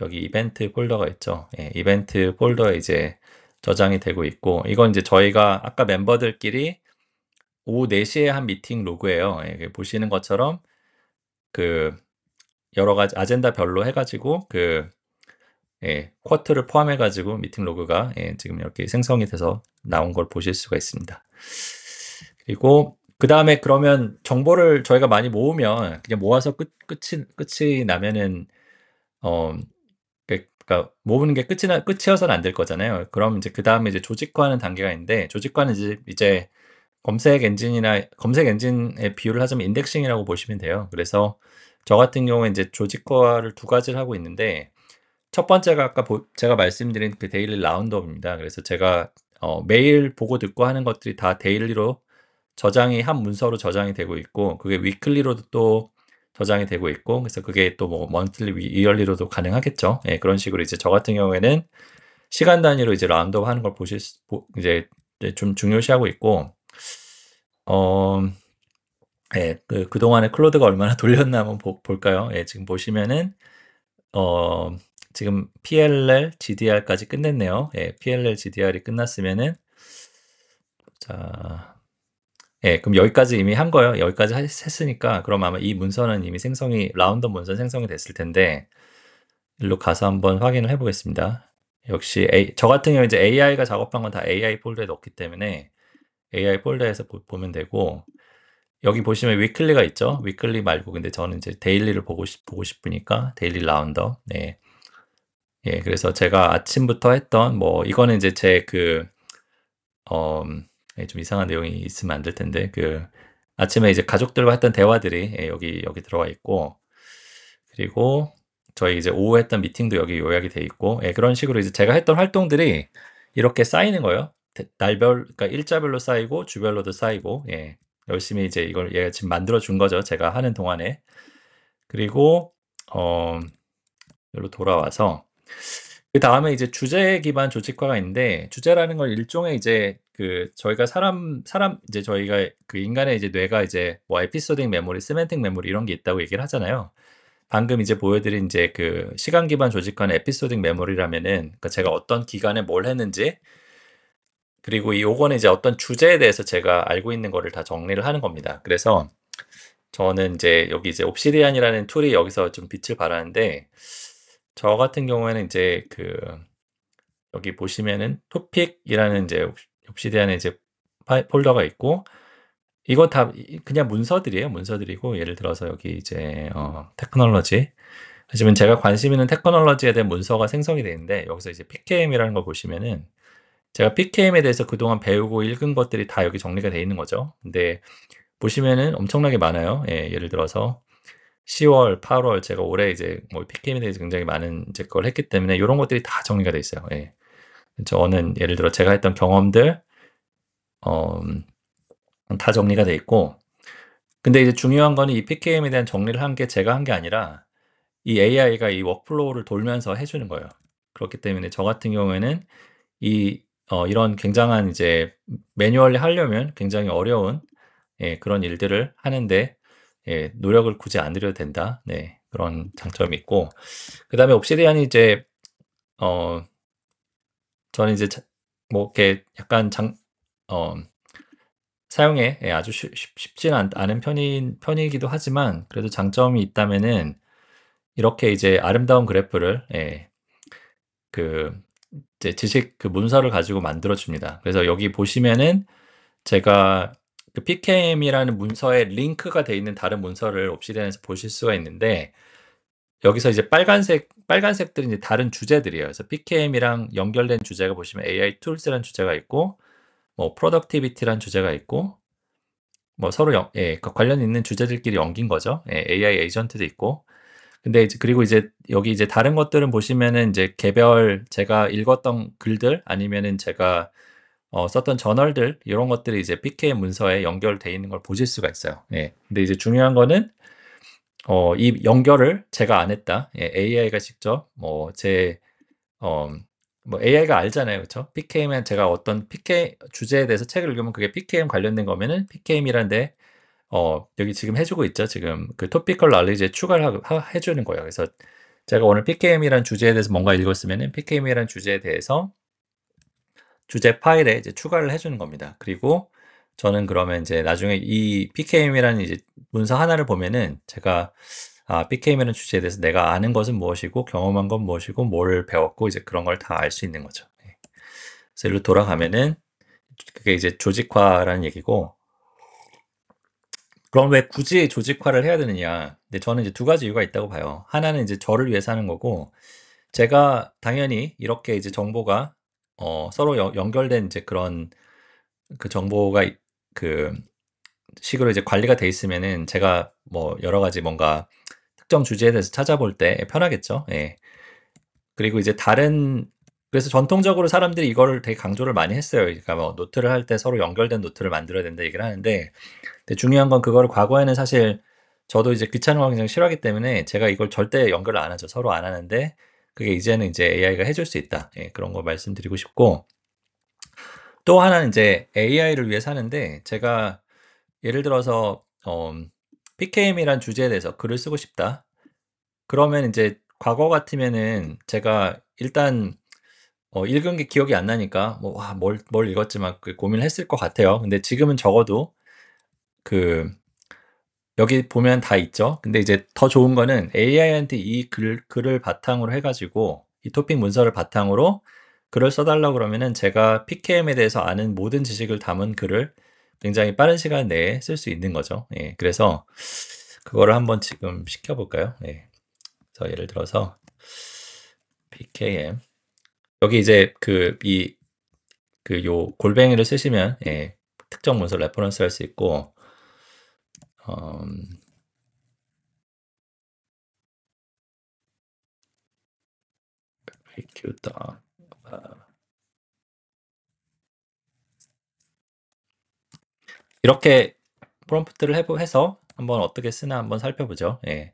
여기 이벤트 폴더가 있죠. 이벤트 폴더에 이제 저장이 되고 있고 이건 이제 저희가 아까 멤버들끼리 오후 4시에 한 미팅 로그예요. 보시는 것처럼 여러 가지 아젠다별로 해가지고 쿼트를 포함해가지고 미팅 로그가 지금 이렇게 생성이 돼서 나온 걸 보실 수가 있습니다. 그리고 그 다음에 그러면 정보를 저희가 많이 모으면 그냥 모아서 끝이 나면은 그러니까 모으는 게 끝이어서는 안 될 거잖아요. 그럼 이제 그 다음에 이제 조직화하는 단계가 있는데 조직화는 이제 검색 엔진의 비유를 하자면 인덱싱이라고 보시면 돼요. 그래서 저 같은 경우에 이제 조직화를 2가지를 하고 있는데 첫 번째가 아까 제가 말씀드린 그 데일리 라운드업입니다. 그래서 제가 매일 보고 듣고 하는 것들이 다 데일리로 한 문서로 저장이 되고 있고 그게 위클리로도 또 저장이 되고 있고 그래서 그게 또 뭐 먼틀리 이얼리로도 가능하겠죠. 그런 식으로 이제 저 같은 경우에는 시간 단위로 이제 라운드업 하는 걸 이제 좀 중요시하고 있고 그동안에 클로드가 얼마나 돌렸나 한번 볼까요? 지금 보시면은 지금 PLL, GDR까지 끝냈네요. PLL, GDR이 끝났으면은 그럼 여기까지 이미 한 거예요. 여기까지 했으니까 그럼 아마 이 문서는 이미 라운드 문서 생성이 됐을 텐데 일로 가서 한번 확인을 해보겠습니다. 역시 저 같은 경우 이제 AI가 작업한 건 다 AI 폴더에 넣기 때문에 AI 폴더에서 보면 되고 여기 보시면 위클리가 있죠. 위클리 말고 근데 저는 이제 데일리를 보고 싶으니까 데일리 라운더. 그래서 제가 아침부터 했던 뭐 이거는 이제 좀 이상한 내용이 있으면 안 될 텐데 아침에 이제 가족들과 했던 대화들이 여기 들어와 있고 그리고 저희 이제 오후 했던 미팅도 여기 요약이 돼 있고 그런 식으로 이제 제가 했던 활동들이 이렇게 쌓이는 거예요. 그러니까 일자별로 쌓이고 주별로도 쌓이고 열심히 이제 이걸 얘가 지금 만들어 준 거죠. 제가 하는 동안에. 그리고 여기로 돌아와서 그 다음에 이제 주제 기반 조직화가 있는데 주제라는 걸 일종의 이제 저희가 이제 저희가 인간의 이제 뇌가 이제 뭐 에피소딩 메모리, 세멘틱 메모리 이런 게 있다고 얘기를 하잖아요. 방금 이제 보여드린 이제 시간 기반 조직화는 에피소딩 메모리라면은 그러니까 제가 어떤 기간에 뭘 했는지 그리고 요거는 이제 어떤 주제에 대해서 제가 알고 있는 거를 다 정리를 하는 겁니다. 그래서 저는 이제 여기 이제 옵시디안이라는 툴이 여기서 좀 빛을 발하는데 저 같은 경우에는 이제 여기 보시면은 토픽이라는 이제 옵시디안에 이제 폴더가 있고 이거 다 그냥 문서들이에요. 문서들이고 예를 들어서 여기 이제 테크놀로지 하시면 제가 관심 있는 테크놀로지에 대한 문서가 생성이 되는데 여기서 이제 PKM이라는 걸 보시면은 제가 PKM에 대해서 그동안 배우고 읽은 것들이 다 여기 정리가 돼 있는 거죠. 근데 보시면은 엄청나게 많아요. 예, 예를 들어서 10월, 8월 제가 올해 이제 뭐 PKM에 대해서 굉장히 많은 이제 걸 했기 때문에 이런 것들이 다 정리가 돼 있어요. 예. 저는 예를 들어 제가 했던 경험들 다 정리가 돼 있고 근데 이제 중요한 거는 이 PKM에 대한 정리를 한 게 제가 한 게 아니라 이 AI가 이 워크플로우를 돌면서 해주는 거예요. 그렇기 때문에 저 같은 경우에는 이런 굉장한 이제 매뉴얼리 하려면 굉장히 어려운 예, 그런 일들을 하는데 예, 노력을 굳이 안 들여도 된다. 네, 그런 장점이 있고 그 다음에 옵시디안이 이제 저는 이제 뭐 이렇게 약간 사용에 예, 아주 쉽지는 않은 편이기도 하지만 그래도 장점이 있다면은 이렇게 이제 아름다운 그래프를 예, 그 이제 지식 그 문서를 가지고 만들어 줍니다. 그래서 여기 보시면은 제가 그 PKM이라는 문서에 링크가 돼 있는 다른 문서를 옵시디안에서 보실 수가 있는데 여기서 이제 빨간색들이 이제 다른 주제들이에요. 그래서 PKM이랑 연결된 주제가 보시면 AI 툴스라는 주제가 있고 뭐 프로덕티비티라는 주제가 있고 뭐 서로 예, 그 관련 있는 주제들끼리 엉긴 거죠. 예, AI 에이전트도 있고. 근데 이제 그리고 이제 여기 이제 다른 것들은 보시면은 이제 개별 제가 읽었던 글들 아니면은 제가 썼던 저널들 이런 것들이 이제 PKM 문서에 연결돼 있는 걸 보실 수가 있어요. 예. 근데 이제 중요한 거는 이 연결을 제가 안 했다. 예, AI가 직접 뭐 AI가 알잖아요. 그렇죠? PKM은 제가 어떤 PK 주제에 대해서 책을 읽으면 그게 PKM 관련된 거면은 PKM이란데 여기 지금 해주고 있죠. 지금 그 토피컬 날리지에 추가를 해주는 거예요. 그래서 제가 오늘 PKM이란 주제에 대해서 뭔가 읽었으면은 PKM이란 주제에 대해서 주제 파일에 이제 추가를 해주는 겁니다. 그리고 저는 그러면 이제 나중에 이 PKM이라는 이제 문서 하나를 보면은 제가 PKM이라는 주제에 대해서 내가 아는 것은 무엇이고 경험한 건 무엇이고 뭘 배웠고 이제 그런 걸 다 알 수 있는 거죠. 네. 그래서 일로 돌아가면은 그게 이제 조직화라는 얘기고 그럼 왜 굳이 조직화를 해야 되느냐? 근데 저는 이제 두 가지 이유가 있다고 봐요. 하나는 이제 저를 위해서 하는 거고 제가 당연히 이렇게 이제 정보가 서로 연결된 이제 그런 그 정보가 그 식으로 이제 관리가 돼 있으면은 제가 뭐 여러 가지 뭔가 특정 주제에 대해서 찾아볼 때 편하겠죠. 예. 그리고 이제 그래서 전통적으로 사람들이 이거를 되게 강조를 많이 했어요. 그러니까 뭐 노트를 할 때 서로 연결된 노트를 만들어야 된다 얘기를 하는데 근데 중요한 건 그거를 과거에는 사실 저도 이제 귀찮은 거 굉장히 싫어하기 때문에 제가 이걸 절대 연결을 안 하죠. 서로 안 하는데 그게 이제는 이제 AI가 해줄 수 있다. 예, 그런 거 말씀드리고 싶고 또 하나는 이제 AI를 위해서 하는데 제가 예를 들어서 PKM이란 주제에 대해서 글을 쓰고 싶다. 그러면 이제 과거 같으면은 제가 일단 읽은 게 기억이 안 나니까 뭐 뭘 읽었지 막 그 고민을 했을 것 같아요. 근데 지금은 적어도 그 여기 보면 다 있죠. 근데 이제 더 좋은 거는 AI한테 이 글을 바탕으로 해 가지고 이 토픽 문서를 바탕으로 글을 써 달라고 그러면은 제가 PKM에 대해서 아는 모든 지식을 담은 글을 굉장히 빠른 시간 내에 쓸 수 있는 거죠. 예. 그래서 그거를 한번 지금 시켜 볼까요? 예. 그래서 예를 들어서 PKM 여기 이제 요 골뱅이를 쓰시면 예. 특정 문서 레퍼런스 할 수 있고 PQ.다 이렇게 프롬프트를 해서 한번 어떻게 쓰나 한번 살펴보죠. 예.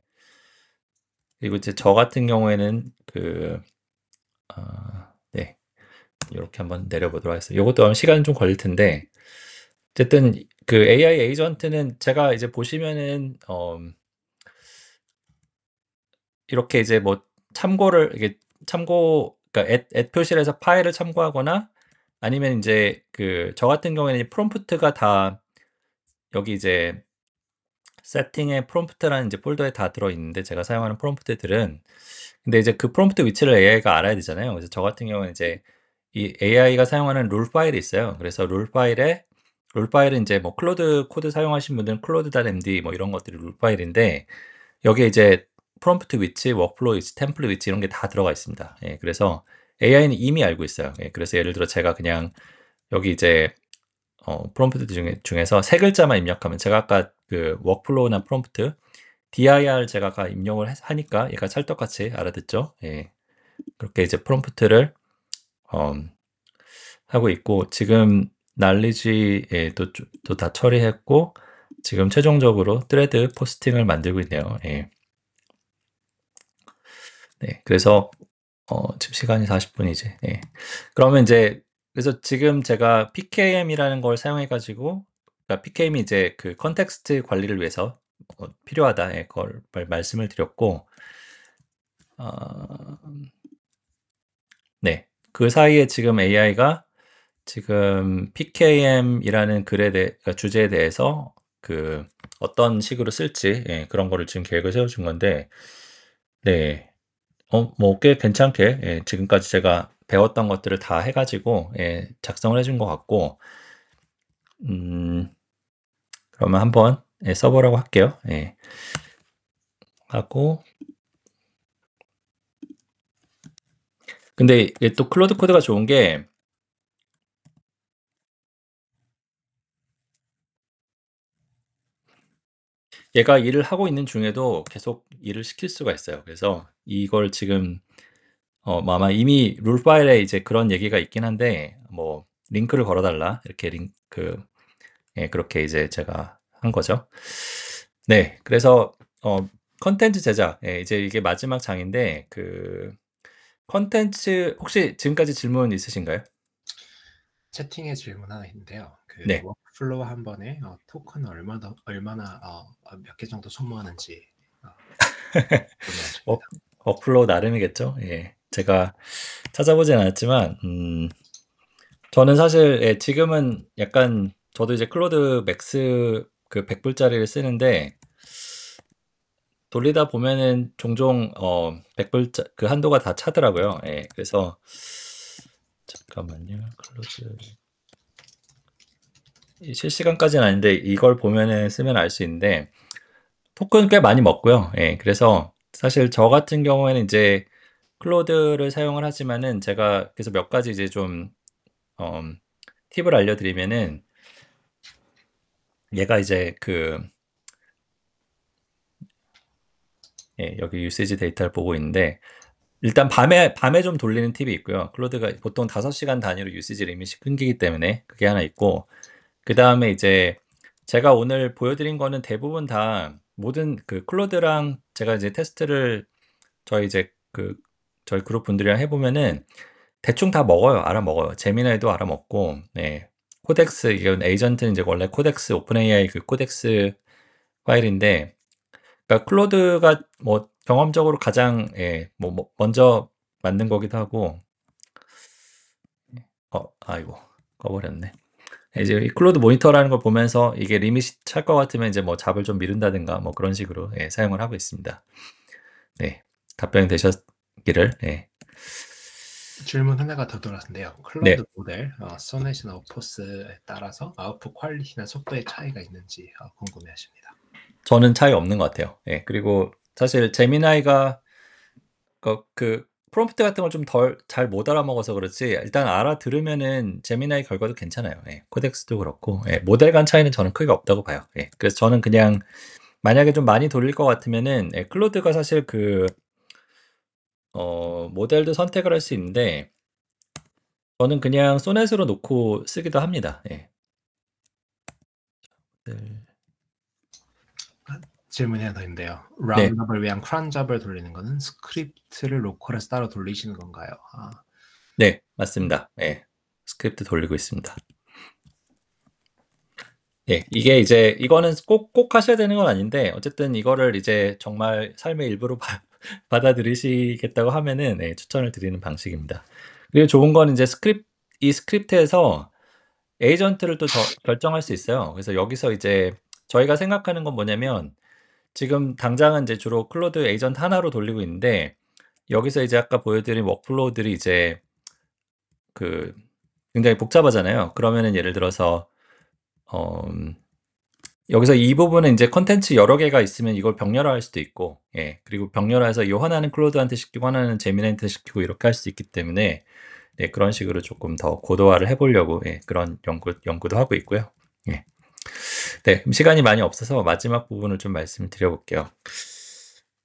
그리고 이제 저 같은 경우에는 네. 이렇게 한번 내려보도록 하겠습니다. 이것도 시간은 좀 걸릴 텐데 어쨌든 그 AI 에이전트는 제가 이제 보시면은 이렇게 이제 뭐 이게 그러니까 앳 표시를 해서 파일을 참고하거나 아니면 이제 저 같은 경우에는 프롬프트가 다 여기 이제 세팅에 프롬프트라는 이제 폴더에 다 들어있는데 제가 사용하는 프롬프트들은 근데 이제 그 프롬프트 위치를 AI가 알아야 되잖아요. 그래서 저 같은 경우는 이제 이 AI가 사용하는 룰 파일이 있어요. 그래서 룰 파일에 롤 파일은 이제 뭐 클로드 코드 사용하신 분들은 claude.md 뭐 이런 것들이 롤 파일인데 여기에 이제 프롬프트 위치, 워크플로우 위치, 템플릿 위치 이런 게 다 들어가 있습니다. 예, 그래서 AI는 이미 알고 있어요. 예, 그래서 예를 들어 제가 그냥 여기 이제 프롬프트 중에서 세 글자만 입력하면 제가 아까 그 워크플로우나 프롬프트 dir 제가 아까 입력을 하니까 얘가 찰떡같이 알아듣죠. 예, 그렇게 이제 프롬프트를 하고 있고 지금 날리지에 또 다 처리했고 지금 최종적으로 트레드 포스팅을 만들고 있네요. 예. 네, 그래서 지금 시간이 40분이지. 예. 그러면 이제 그래서 지금 제가 PKM이라는 걸 사용해 가지고 그러니까 PKM이 이제 그 컨텍스트 관리를 위해서 필요하다. 예, 그걸 말씀을 드렸고 네, 그 사이에 지금 AI가 지금 PKM이라는 그러니까 주제에 대해서 그 어떤 식으로 쓸지 예, 그런 거를 지금 계획을 세워준 건데 네, 뭐 꽤 괜찮게 예, 지금까지 제가 배웠던 것들을 다 해가지고 예, 작성을 해준 것 같고 그러면 한번 예, 써보라고 할게요. 예. 하고 근데 이게 또 클로드 코드가 좋은 게 얘가 일을 하고 있는 중에도 계속 일을 시킬 수가 있어요. 그래서 이걸 지금 뭐 아마 이미 룰 파일에 이제 그런 얘기가 있긴 한데 뭐 링크를 걸어달라 이렇게 예, 그렇게 이제 제가 한 거죠. 네, 그래서 컨텐츠 제작 예, 이제 이게 마지막 장인데 그 컨텐츠 혹시 지금까지 질문 있으신가요? 채팅에 질문 하나 있는데요. 그 네. 워크플로우 한 번에 토큰 얼마나 몇 개 정도 소모하는지 궁금해하십니다. 워크플로우 나름이겠죠. 예, 제가 찾아보진 않았지만 저는 사실 예, 지금은 약간 저도 이제 클로드 맥스 그 100불짜리를 쓰는데 돌리다 보면은 종종 100불 그 한도가 다 차더라고요. 예, 그래서 잠깐만요. 클로즈 실시간까지는 아닌데 이걸 보면은 쓰면 알 수 있는데 토큰 꽤 많이 먹고요. 예, 그래서 사실 저 같은 경우에는 이제 클로드를 사용을 하지만은 제가 그래서 몇 가지 이제 좀 팁을 알려드리면은 얘가 이제 예, 여기 유세지 데이터를 보고 있는데 일단 밤에 좀 돌리는 팁이 있고요. 클로드가 보통 5시간 단위로 유세지 리밋이 끊기기 때문에 그게 하나 있고 그 다음에 이제 제가 오늘 보여드린 거는 대부분 다 모든 그 클로드랑 제가 이제 테스트를 저희 그룹 분들이랑 해보면은 대충 다 먹어요. 알아먹어요. 제미나이도 알아먹고, 네. 코덱스, 이건 에이전트는 이제 원래 코덱스, 오픈 AI 그 코덱스 파일인데, 그러니까 클로드가 뭐 경험적으로 가장, 예, 먼저 만든 거기도 하고, 아이고, 꺼버렸네. 이제 이 클로드 모니터라는 걸 보면서 이게 리밋이 찰 것 같으면 이제 뭐 잡을 좀 미룬다든가 뭐 그런 식으로 예, 사용을 하고 있습니다. 네, 답변이 되셨기를. 예. 질문 하나가 더 들어왔는데요. 네, 클로드 모델, 소넷이나 오포스에 따라서 아웃풋 퀄리티나 속도의 차이가 있는지 궁금해하십니다. 저는 차이 없는 것 같아요. 예, 그리고 사실 제미나이가 그 프롬프트 같은 걸 좀 덜 잘 못 알아먹어서 그렇지 일단 알아들으면은 제미나이 결과도 괜찮아요. 예, 코덱스도 그렇고 예, 모델 간 차이는 저는 크게 없다고 봐요. 예, 그래서 저는 그냥 만약에 좀 많이 돌릴 것 같으면은 예, 클로드가 사실 모델도 선택을 할 수 있는데 저는 그냥 소넷으로 놓고 쓰기도 합니다. 예. 질문이 하나 더 있는데요. 네. 라운드업을 위한 크런 잡을 돌리는 거는 스크립트를 로컬에서 따로 돌리시는 건가요? 네, 맞습니다. 예. 스크립트 돌리고 있습니다. 예, 이게 이제 이거는 꼭 하셔야 되는 건 아닌데 어쨌든 이거를 이제 정말 삶의 일부로 받아들이시겠다고 하면은 예, 추천을 드리는 방식입니다. 그리고 좋은 건 이제 이 스크립트에서 에이전트를 또 결정할 수 있어요. 그래서 여기서 이제 저희가 생각하는 건 뭐냐면 지금 당장은 이제 주로 클로드 에이전트 하나로 돌리고 있는데 여기서 이제 아까 보여드린 워크플로우들이 이제 굉장히 복잡하잖아요. 그러면은 예를 들어서 여기서 이 부분은 이제 콘텐츠 여러 개가 있으면 이걸 병렬화할 수도 있고, 예, 그리고 병렬화해서 요 하나는 클로드한테 시키고 하나는 제미나이한테 시키고 이렇게 할 수 있기 때문에 네, 그런 식으로 조금 더 고도화를 해보려고 예, 그런 연구도 하고 있고요. 예. 네, 시간이 많이 없어서 마지막 부분을 좀 말씀을 드려볼게요.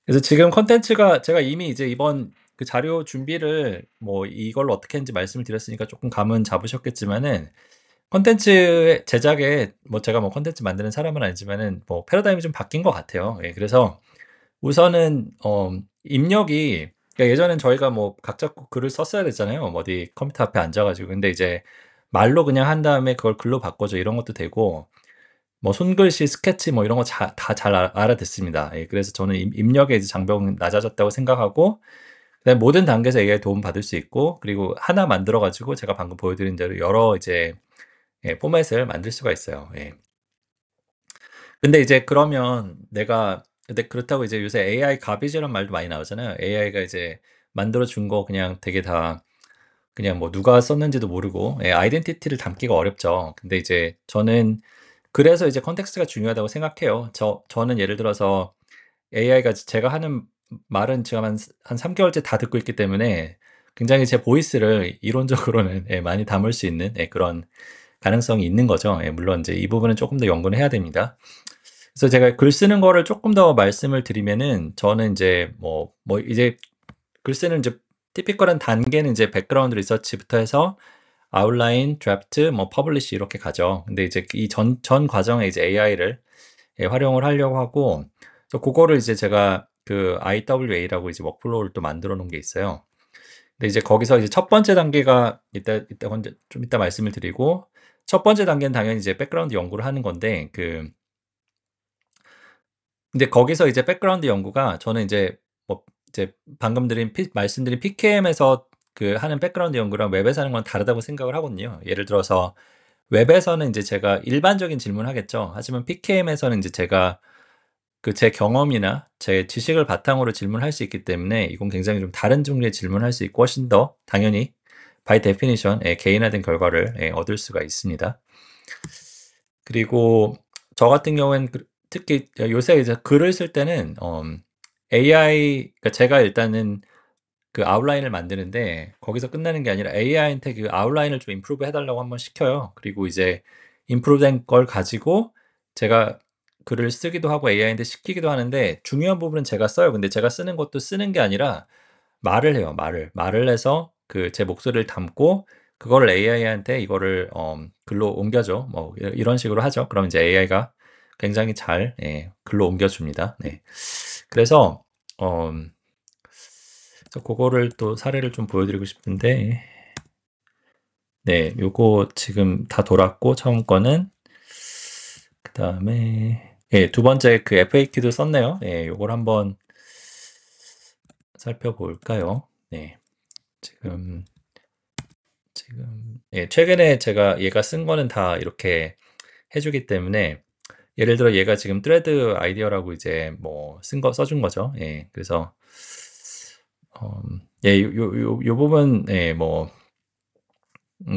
그래서 지금 콘텐츠가 제가 이미 이제 이번 그 자료 준비를 뭐 이걸로 어떻게 했는지 말씀을 드렸으니까 조금 감은 잡으셨겠지만은 콘텐츠 제작에 뭐 제가 뭐 콘텐츠 만드는 사람은 아니지만은 뭐 패러다임이 좀 바뀐 것 같아요. 예, 그래서 우선은 입력이 그러니까 예전엔 저희가 뭐 각 잡고 글을 썼어야 됐잖아요. 뭐 어디 컴퓨터 앞에 앉아가지고. 근데 이제 말로 그냥 한 다음에 그걸 글로 바꿔줘 이런 것도 되고 뭐 손글씨, 스케치 뭐 이런 거 다 잘 알아듣습니다. 예, 그래서 저는 입력의 이제 장벽은 낮아졌다고 생각하고 그다음에 모든 단계에서 AI 도움 받을 수 있고 그리고 하나 만들어 가지고 제가 방금 보여드린 대로 여러 이제 예, 포맷을 만들 수가 있어요. 예. 근데 이제 그러면 근데 그렇다고 이제 요새 AI 가비지란 말도 많이 나오잖아요. AI가 이제 만들어 준 거 그냥 되게 다 그냥 뭐 누가 썼는지도 모르고 예, 아이덴티티를 담기가 어렵죠. 근데 이제 저는 그래서 이제 컨텍스트가 중요하다고 생각해요. 저는 예를 들어서 AI가 제가 하는 말은 지금 한 3개월째 다 듣고 있기 때문에 굉장히 제 보이스를 이론적으로는 예, 많이 담을 수 있는 예, 그런 가능성이 있는 거죠. 예, 물론 이제 이 부분은 조금 더 연구는 해야 됩니다. 그래서 제가 글 쓰는 거를 조금 더 말씀을 드리면은 저는 이제 뭐 이제 글 쓰는 이제 티피컬한 단계는 이제 백그라운드 리서치부터 해서 아웃라인, 드래프트, 뭐 퍼블리시 이렇게 가죠. 근데 이제 이 전 과정에 이제 AI를 예, 활용을 하려고 하고 그거를 이제 제가 그 IWA라고 이제 워크플로우를 또 만들어 놓은 게 있어요. 근데 이제 거기서 이제 첫 번째 단계가 좀 이따 말씀을 드리고 첫 번째 단계는 당연히 이제 백그라운드 연구를 하는 건데 근데 거기서 이제 백그라운드 연구가 저는 이제 뭐 이제 방금 말씀드린 PKM에서 그 하는 백그라운드 연구랑 웹에서 하는 건 다르다고 생각을 하거든요. 예를 들어서 웹에서는 이제 제가 일반적인 질문을 하겠죠. 하지만 PKM에서는 이제 제가 그 제 경험이나 제 지식을 바탕으로 질문할 수 있기 때문에 이건 굉장히 좀 다른 종류의 질문을 할 수 있고 훨씬 더 당연히 by definition 개인화된 결과를 얻을 수가 있습니다. 그리고 저 같은 경우엔 특히 요새 이제 글을 쓸 때는 AI 그러니까 제가 일단은 그 아웃라인을 만드는데 거기서 끝나는 게 아니라 AI한테 그 아웃라인을 좀 임프루브 해달라고 한번 시켜요. 그리고 이제 임프루브된 걸 가지고 제가 글을 쓰기도 하고 AI한테 시키기도 하는데 중요한 부분은 제가 써요. 근데 제가 쓰는 것도 쓰는 게 아니라 말을 해요. 말을 해서 그 제 목소리를 담고 그거를 AI한테 이거를 글로 옮겨줘. 뭐 이런 식으로 하죠. 그럼 이제 AI가 굉장히 잘 글로 옮겨줍니다. 네. 그래서 그거를 또 사례를 좀 보여드리고 싶은데 네, 요거 지금 다 돌았고 처음 거는 그 다음에 예, 두 번째 그 FAQ도 썼네요. 예, 요걸 한번 살펴볼까요? 네, 지금 예, 최근에 제가 얘가 쓴 거는 다 이렇게 해주기 때문에 예를 들어 얘가 지금 트레드 아이디어라고 이제 뭐 써준 거죠. 예, 그래서 예, 요 부분 예, 뭐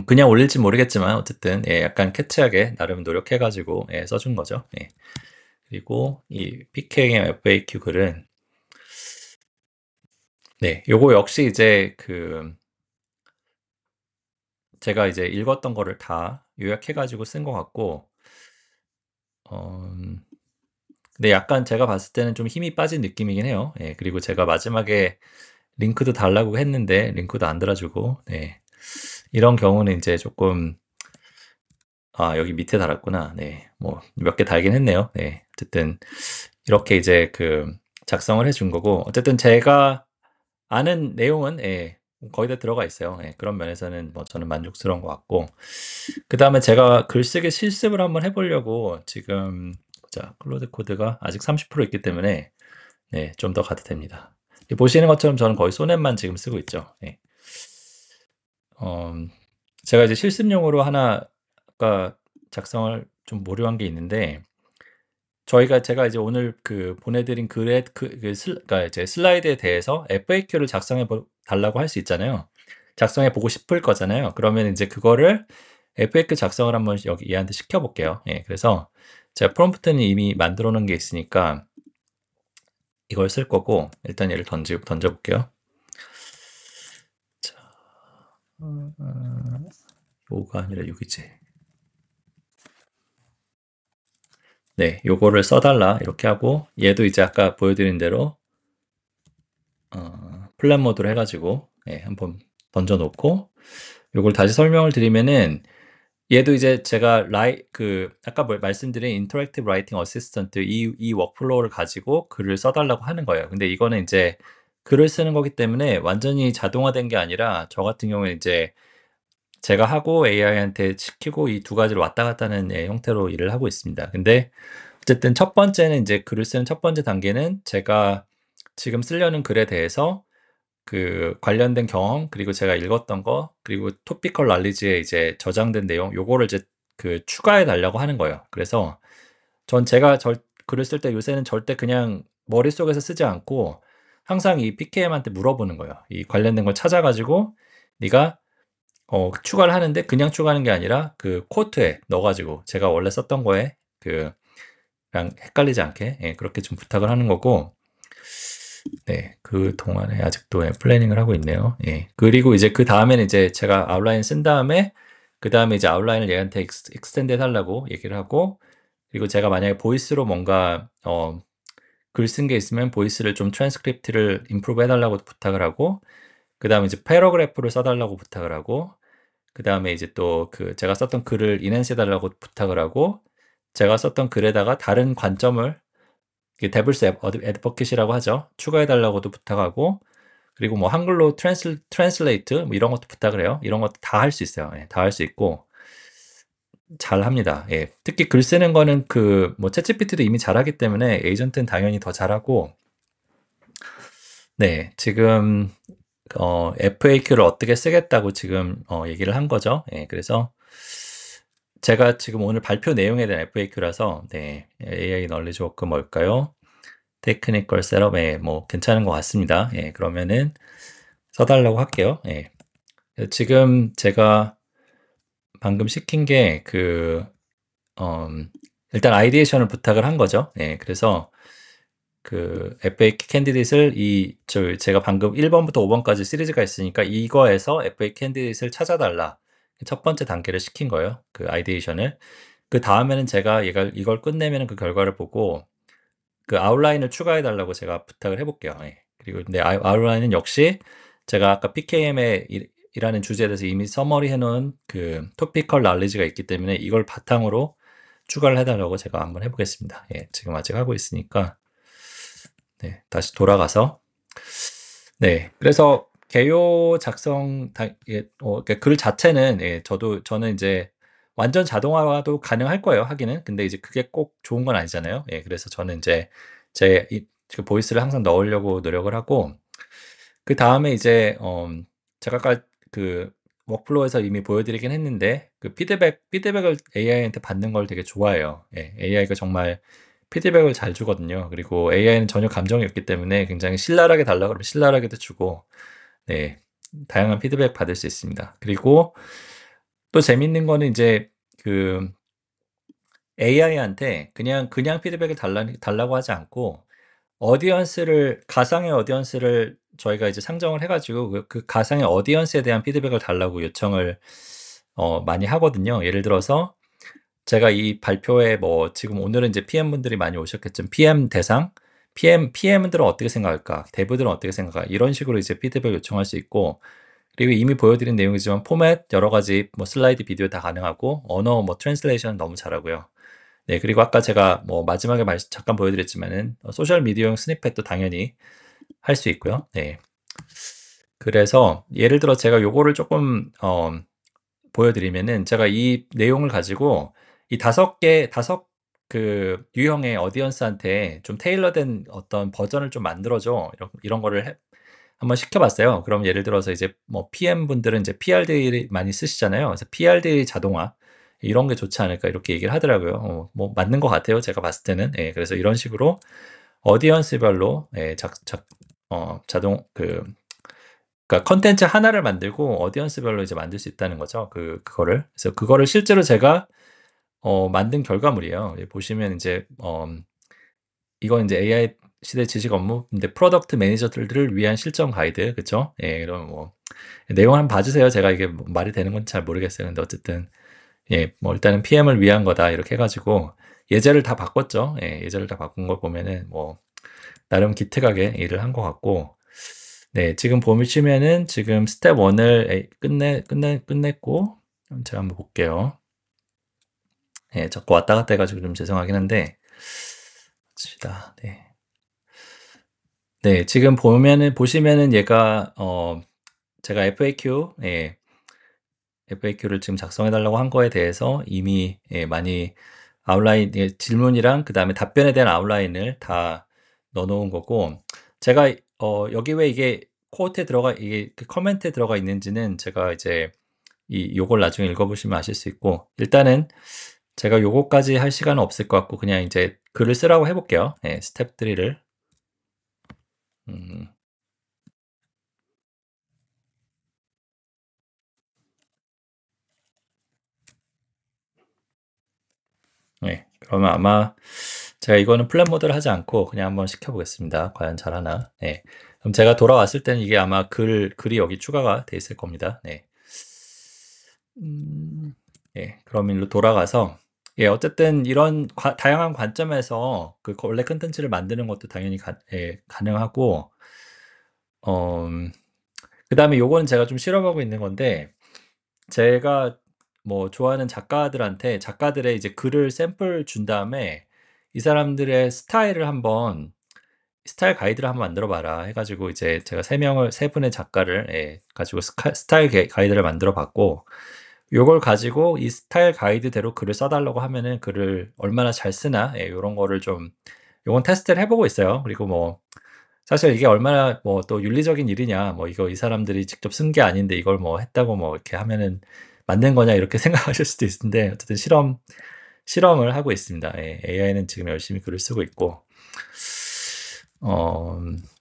그냥 올릴지 모르겠지만 어쨌든 예, 약간 캐치하게 나름 노력해가지고 예, 써준 거죠. 예. 그리고 이 PKM FAQ 글은 네, 요거 역시 이제 제가 이제 읽었던 거를 다 요약해가지고 쓴 것 같고 근데 약간 제가 봤을 때는 좀 힘이 빠진 느낌이긴 해요. 예, 그리고 제가 마지막에 링크도 달라고 했는데 링크도 안 달아주고 네. 이런 경우는 이제 조금 여기 밑에 달았구나. 네. 뭐 몇 개 달긴 했네요. 네. 어쨌든 이렇게 이제 작성을 해준 거고 어쨌든 제가 아는 내용은 예, 거의 다 들어가 있어요. 예, 그런 면에서는 뭐 저는 만족스러운 것 같고 그 다음에 제가 글쓰기 실습을 한번 해보려고 지금 클로드 코드가 아직 30% 있기 때문에 네, 좀 더 가도 됩니다. 보시는 것처럼 저는 거의 소넷만 지금 쓰고 있죠. 예. 제가 이제 실습용으로 하나 아까 작성을 좀 모료한 게 있는데 제가 이제 오늘 보내드린 그러니까 이제 슬라이드에 대해서 FAQ를 작성해 달라고 할 수 있잖아요. 작성해 보고 싶을 거잖아요. 그러면 이제 그거를 FAQ 작성을 한번 여기 얘한테 시켜볼게요. 예, 그래서 제가 프롬프트는 이미 만들어 놓은 게 있으니까 이걸 쓸 거고, 일단 얘를 던져볼게요. 자, 요가 아니라 여기지. 네, 요거를 써달라 이렇게 하고, 얘도 이제 아까 보여드린 대로 플랫 모드로 해가지고 예, 한번 던져놓고, 요걸 다시 설명을 드리면은, 얘도 이제 제가 아까 말씀드린 인터랙티브 라이팅 어시스턴트 이 워크플로우를 가지고 글을 써달라고 하는 거예요. 근데 이거는 이제 글을 쓰는 거기 때문에 완전히 자동화된 게 아니라, 저 같은 경우는 이제 제가 하고 AI한테 시키고 이 두 가지를 왔다 갔다 하는 형태로 일을 하고 있습니다. 근데 어쨌든 첫 번째는 이제 글을 쓰는 첫 번째 단계는 제가 지금 쓰려는 글에 대해서 그 관련된 경험, 그리고 제가 읽었던 거, 그리고 토피컬 날리지에 이제 저장된 내용, 요거를 이제 그 추가해 달라고 하는 거예요. 그래서 제가 글을 쓸 때 요새는 절대 그냥 머릿속에서 쓰지 않고 항상 이 PKM한테 물어보는 거예요. 이 관련된 걸 찾아가지고 네가 추가를 하는데, 그냥 추가하는 게 아니라 그 코트에 넣어가지고 제가 원래 썼던 거에 그랑 헷갈리지 않게 그렇게 좀 부탁을 하는 거고, 네, 그 동안에 아직도 플래닝을 하고 있네요. 예. 그리고 이제 그 다음에는 이제 제가 아웃라인 쓴 다음에, 그 다음에 이제 아웃라인을 얘한테 익스텐드 해달라고 얘기를 하고, 그리고 제가 만약에 보이스로 뭔가 글 쓴 게 있으면 보이스를 좀 트랜스크립트를 임프루브 해달라고 부탁을 하고, 그 다음에 이제 패러그래프를 써달라고 부탁을 하고, 그 다음에 이제 또 제가 썼던 글을 인핸스 해달라고 부탁을 하고, 제가 썼던 글에다가 다른 관점을, 데블스 애드버킷이라고 하죠. 추가해달라고도 부탁하고, 그리고 뭐 한글로 트랜슬레이트 뭐 이런 것도 부탁을 해요. 이런 것도 다 할 수 있어요. 다 할 수 있고 잘 합니다. 예. 특히 글 쓰는 거는 뭐 챗GPT도 이미 잘하기 때문에 에이전트는 당연히 더 잘하고, 네, 지금 FAQ를 어떻게 쓰겠다고 지금 얘기를 한 거죠. 예, 그래서 제가 지금 오늘 발표 내용에 대한 FAQ라서, 네, AI 널리지 워크 뭘까요? 테크니컬 셋업에 뭐 괜찮은 것 같습니다. 예, 그러면은 써달라고 할게요. 예. 지금 제가 방금 시킨 게 일단 아이디에이션을 부탁을 한 거죠. 예, 그래서 FAQ 캔디데이트를 제가 방금 1번부터 5번까지 시리즈가 있으니까 이거에서 FAQ 캔디데이트를 찾아달라. 첫 번째 단계를 시킨 거예요. 그 아이디에이션을. 그 다음에는 제가 이걸 끝내면 그 결과를 보고 그 아웃라인을 추가해 달라고 제가 부탁을 해볼게요. 예. 그리고 근데 아웃라인은 역시 제가 아까 PKM에 이라는 주제에 대해서 이미 서머리 해놓은 그 토피컬 날리지가 있기 때문에 이걸 바탕으로 추가를 해달라고 제가 한번 해보겠습니다. 예, 지금 아직 하고 있으니까. 네, 다시 돌아가서. 네, 그래서 개요 작성 그러니까 글 자체는 저는 이제 완전 자동화도 가능할 거예요, 하기는. 근데 이제 그게 꼭 좋은 건 아니잖아요. 예, 그래서 저는 이제 그 보이스를 항상 넣으려고 노력을 하고, 그 다음에 이제 제가 아까 워크플로우에서 이미 보여드리긴 했는데, 피드백을 AI한테 받는 걸 되게 좋아해요. 예, AI가 정말 피드백을 잘 주거든요. 그리고 AI는 전혀 감정이 없기 때문에 굉장히 신랄하게 달라 그러면 신랄하게도 주고, 네, 다양한 피드백 받을 수 있습니다. 그리고 또 재밌는 거는 이제 AI한테 그냥 피드백을 달라고 하지 않고, 가상의 어디언스를 저희가 이제 상정을 해가지고 그 가상의 어디언스에 대한 피드백을 달라고 요청을 많이 하거든요. 예를 들어서 제가 이 발표에 지금 오늘은 이제 PM분들이 많이 오셨겠지만, PM 대상, PM들은 어떻게 생각할까? dev들은 어떻게 생각할까? 이런 식으로 이제 피드백 요청할 수 있고, 그리고 이미 보여드린 내용이지만 포맷 여러 가지 슬라이드 비디오 다 가능하고, 언어 트랜슬레이션 너무 잘하고요. 네, 그리고 아까 제가 마지막에 잠깐 보여드렸지만은 소셜 미디어용 스니펫도 당연히 할 수 있고요. 네. 그래서 예를 들어 제가 요거를 조금 보여드리면은, 제가 이 내용을 가지고 이 다섯 유형의 어디언스한테 좀 테일러된 어떤 버전을 좀 만들어줘. 이런 거를 한번 시켜봤어요. 그럼 예를 들어서 이제 PM 분들은 이제 PRD 많이 쓰시잖아요. 그래서 PRD 자동화 이런 게 좋지 않을까 이렇게 얘기를 하더라고요. 맞는 것 같아요. 제가 봤을 때는. 예, 그래서 이런 식으로 어디언스별로 자동 그러니까 컨텐츠 하나를 만들고 오디언스별로 이제 만들 수 있다는 거죠. 그거를. 그래서 그거를 실제로 제가 만든 결과물이에요. 보시면 인제 이건 인제 AI 시대 지식 업무 근데 프로덕트 매니저들을 위한 실전 가이드 그쵸? 예 이런 뭐 내용 한번 봐 주세요. 제가 이게 뭐 말이 되는 건지 잘 모르겠어요. 근데 어쨌든 예 뭐 일단은 "PM을 위한 거다." 이렇게 해 가지고 예제를 다 바꿨죠. 예 예제를 다 바꾼 걸 보면은 뭐 나름 기특하게 일을 한 것 같고 네 지금 보시면은 지금 스텝 1을 끝냈고 제가 한번 볼게요. 예 자꾸 왔다 갔다 해 가지고 좀 죄송하긴 한데 봅시다. 네. 네 지금 보시면은 얘가 제가 FAQ를 지금 작성해 달라고 한 거에 대해서 이미 예 많이 아웃라인 예 질문이랑 그다음에 답변에 대한 아웃라인을 다 넣어 놓은 거고 제가 여기 왜 이게 코어트에 들어가 이게 그 커멘트에 들어가 있는지는 제가 이제 요걸 나중에 읽어 보시면 아실 수 있고 일단은 제가 요거까지 할 시간은 없을 것 같고 그냥 인제 글을 쓰라고 해 볼게요. 예 스텝 3를. 음. 네. 그러면 아마 제가 이거는 플랫 모드를 하지 않고 그냥 한번 시켜 보겠습니다. 과연 잘하나. 네. 그럼 제가 돌아왔을 때는 이게 아마 글이 여기 추가가 돼 있을 겁니다. 네. 예. 그럼 일로 돌아가서 예 어쨌든 이런 다양한 관점에서 원래 콘텐츠를 만드는 것도 당연히 가능하고 그다음에 요거는 제가 좀 실험하고 있는 건데 제가 뭐 좋아하는 작가들의 이제 글을 샘플 준 다음에 이 사람들의 스타일 가이드를 한번 만들어 봐라 해 가지고 이제 제가 세 분의 작가를 예 가지고 스타일 가이드를 만들어 봤고 요걸 가지고 이 스타일 가이드대로 글을 써 달라고 하면은 글을 얼마나 잘 쓰나 예 요런 거를 좀 요건 테스트를 해 보고 있어요. 그리고 뭐 사실 이게 얼마나 뭐 또 윤리적인 일이냐 뭐 이거 이 사람들이 직접 쓴 게 아닌데 이걸 뭐 했다고 뭐 이렇게 하면은 만든 거냐 이렇게 생각하실 수도 있는데 어쨌든 실험을 하고 있습니다. 예. AI는 지금 열심히 글을 쓰고 있고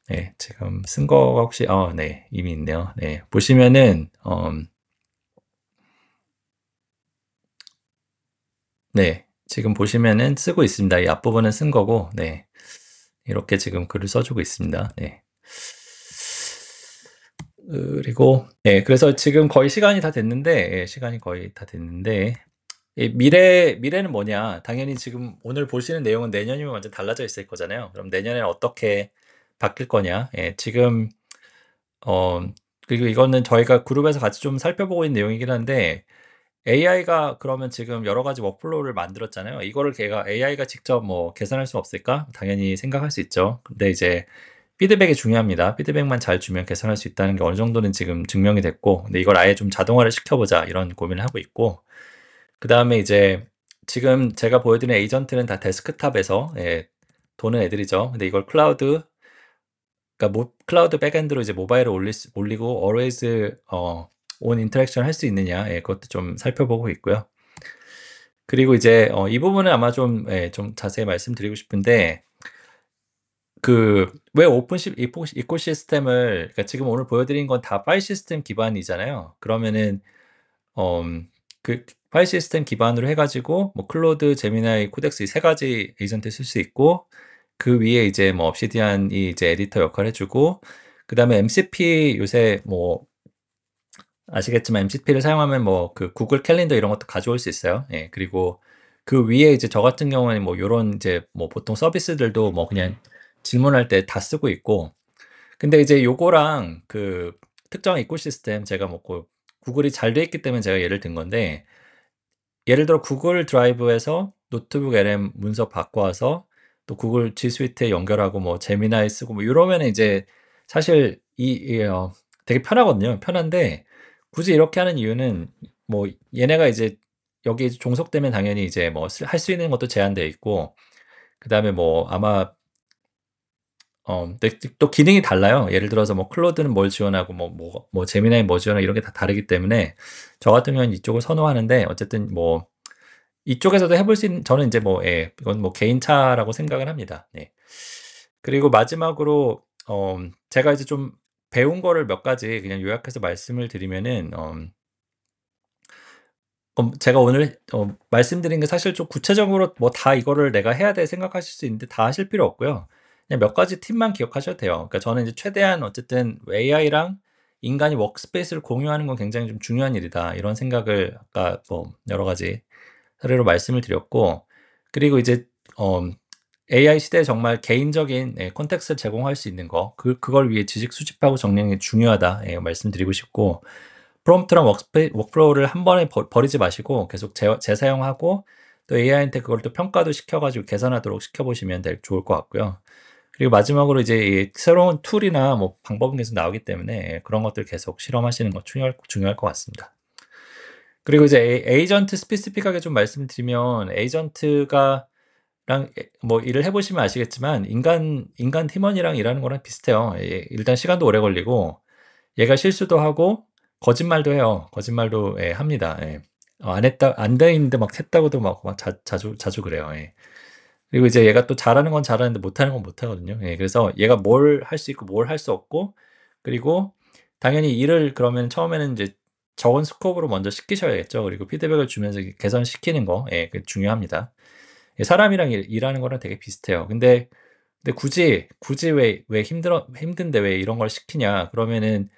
네 지금 쓴 거가 혹시 네 이미 있네요. 네 보시면은 네 지금 보시면은 쓰고 있습니다. 이 앞부분은 쓴 거고 네 이렇게 지금 글을 써 주고 있습니다. 네. 그리고 네 그래서 지금 거의 시간이 다 됐는데 예 시간이 거의 다 됐는데 이 미래는 뭐냐. 당연히 지금 오늘 보시는 내용은 내년이면 완전 달라져 있을 거잖아요. 그럼 내년에는 어떻게 바뀔 거냐. 예 지금 어 그리고 이거는 저희가 그룹에서 같이 좀 살펴보고 있는 내용이긴 한데 AI가 그러면 지금 여러 가지 워크플로우를 만들었잖아요. 이거를 걔가 'AI가 직접 뭐 계산할 수 없을까?' 당연히 생각할 수 있죠. 근데 이제 피드백이 중요합니다. 피드백만 잘 주면 개선할 수 있다는 게 어느 정도는 지금 증명이 됐고 근데 이걸 아예 좀 자동화를 시켜 보자 이런 고민을 하고 있고 그다음에 이제 지금 제가 보여드린 에이전트는 다 데스크탑에서 예 도는 애들이죠. 근데 이걸 클라우드 백엔드로 이제 모바일에 올리고 always on interaction 할 수 있느냐 예 그것도 좀 살펴보고 있고요. 그리고 이제 이 부분은 아마 좀 좀 자세히 말씀드리고 싶은데 왜 이코시스템을 그러니까 지금 오늘 보여드린 건 다 파일 시스템 기반이잖아요. 그러면은 파일 시스템 기반으로 해 가지고 뭐 클로드, 제미나이, 코덱스 이 세 가지 에이전트 쓸 수 있고 그 위에 이제 뭐 obsidian이 이제 에디터 역할을 해 주고 그다음에 MCP 요새 뭐 아시겠지만 MCP를 사용하면 뭐 구글 캘린더 이런 것도 가져올 수 있어요. 예. 그리고 그 위에 이제 저 같은 경우에는 뭐 요런 이제 뭐 보통 서비스들도 뭐 그냥 질문할 때 다 쓰고 있고 근데 이제 요거랑 특정 이코시스템 제가 뭐 구글이 잘 돼 있기 때문에 제가 예를 든 건데 예를 들어 구글 드라이브에서 노트북 LM 문서 바꿔 와서 또 구글 G 수이트에 연결하고 뭐 제미나이 쓰고 뭐 이러면은 이제 사실 되게 편하거든요. 편한데 굳이 이렇게 하는 이유는 뭐 얘네가 이제 여기에 종속되면 당연히 이제 뭐 할 수 있는 것도 제한되어 있고 그다음에 뭐 아마 근데 또 기능이 달라요. 예를 들어서 뭐 클로드는 뭘 지원하고 뭐 제미나이 뭐 지원하고 이런 게 다 다르기 때문에 저 같은 경우는 이쪽을 선호하는데 어쨌든 뭐 이쪽에서도 해볼 수 있는 저는 인제 뭐 이건 뭐 개인차라고 생각을 합니다. 네. 그리고 마지막으로 제가 이제 좀 배운 거를 몇 가지 그냥 요약해서 말씀을 드리면은 제가 오늘 말씀드린 게 사실 좀 구체적으로 뭐 다 이거를 내가 해야 돼 생각하실 수 있는데 다 하실 필요 없고요. 그냥 몇 가지 팁만 기억하셔도 돼요. 그러니까 저는 이제 최대한 어쨌든 AI랑 인간이 워크스페이스를 공유하는 건 굉장히 좀 중요한 일이다. 이런 생각을 아까 뭐 여러 가지 사례로 말씀을 드렸고, 그리고 이제 AI 시대에 정말 개인적인 콘텍스트를 제공할 수 있는 거, 그걸 위해 지식 수집하고 정리하는 게 중요하다. 말씀드리고 싶고, 프롬프트랑 워크플로우를 한 번에 버리지 마시고 계속 재사용하고 또 AI한테 그걸 또 평가도 시켜가지고 개선하도록 시켜보시면 좋을 것 같고요. 그리고 마지막으로 이제 이 새로운 툴이나 뭐 방법은 계속 나오기 때문에 그런 것들 계속 실험하시는 거 중요할 것 같습니다. 그리고 이제 에이전트 스페시픽하게 좀 말씀드리면 에이전트가 뭐 일을 해보시면 아시겠지만 인간 팀원이랑 일하는 거랑 비슷해요. 일단 시간도 오래 걸리고 얘가 실수도 하고 거짓말도 해요. 거짓말도 합니다. 안 돼 있는데 막 했다고도 막 자주 그래요. 그리고 이제 얘가 또 잘하는 건 잘하는데 못하는 건 못하거든요. 그래서 얘가 뭘 할 수 있고 뭘 할 수 없고, 그리고 당연히 일을 그러면 처음에는 이제 적은 스코프로 먼저 시키셔야겠죠. 그리고 피드백을 주면서 개선시키는 거, 그게 중요합니다. 사람이랑 일하는 거랑 되게 비슷해요. 근데 굳이 왜 힘든데 왜 이런 걸 시키냐? 그러면은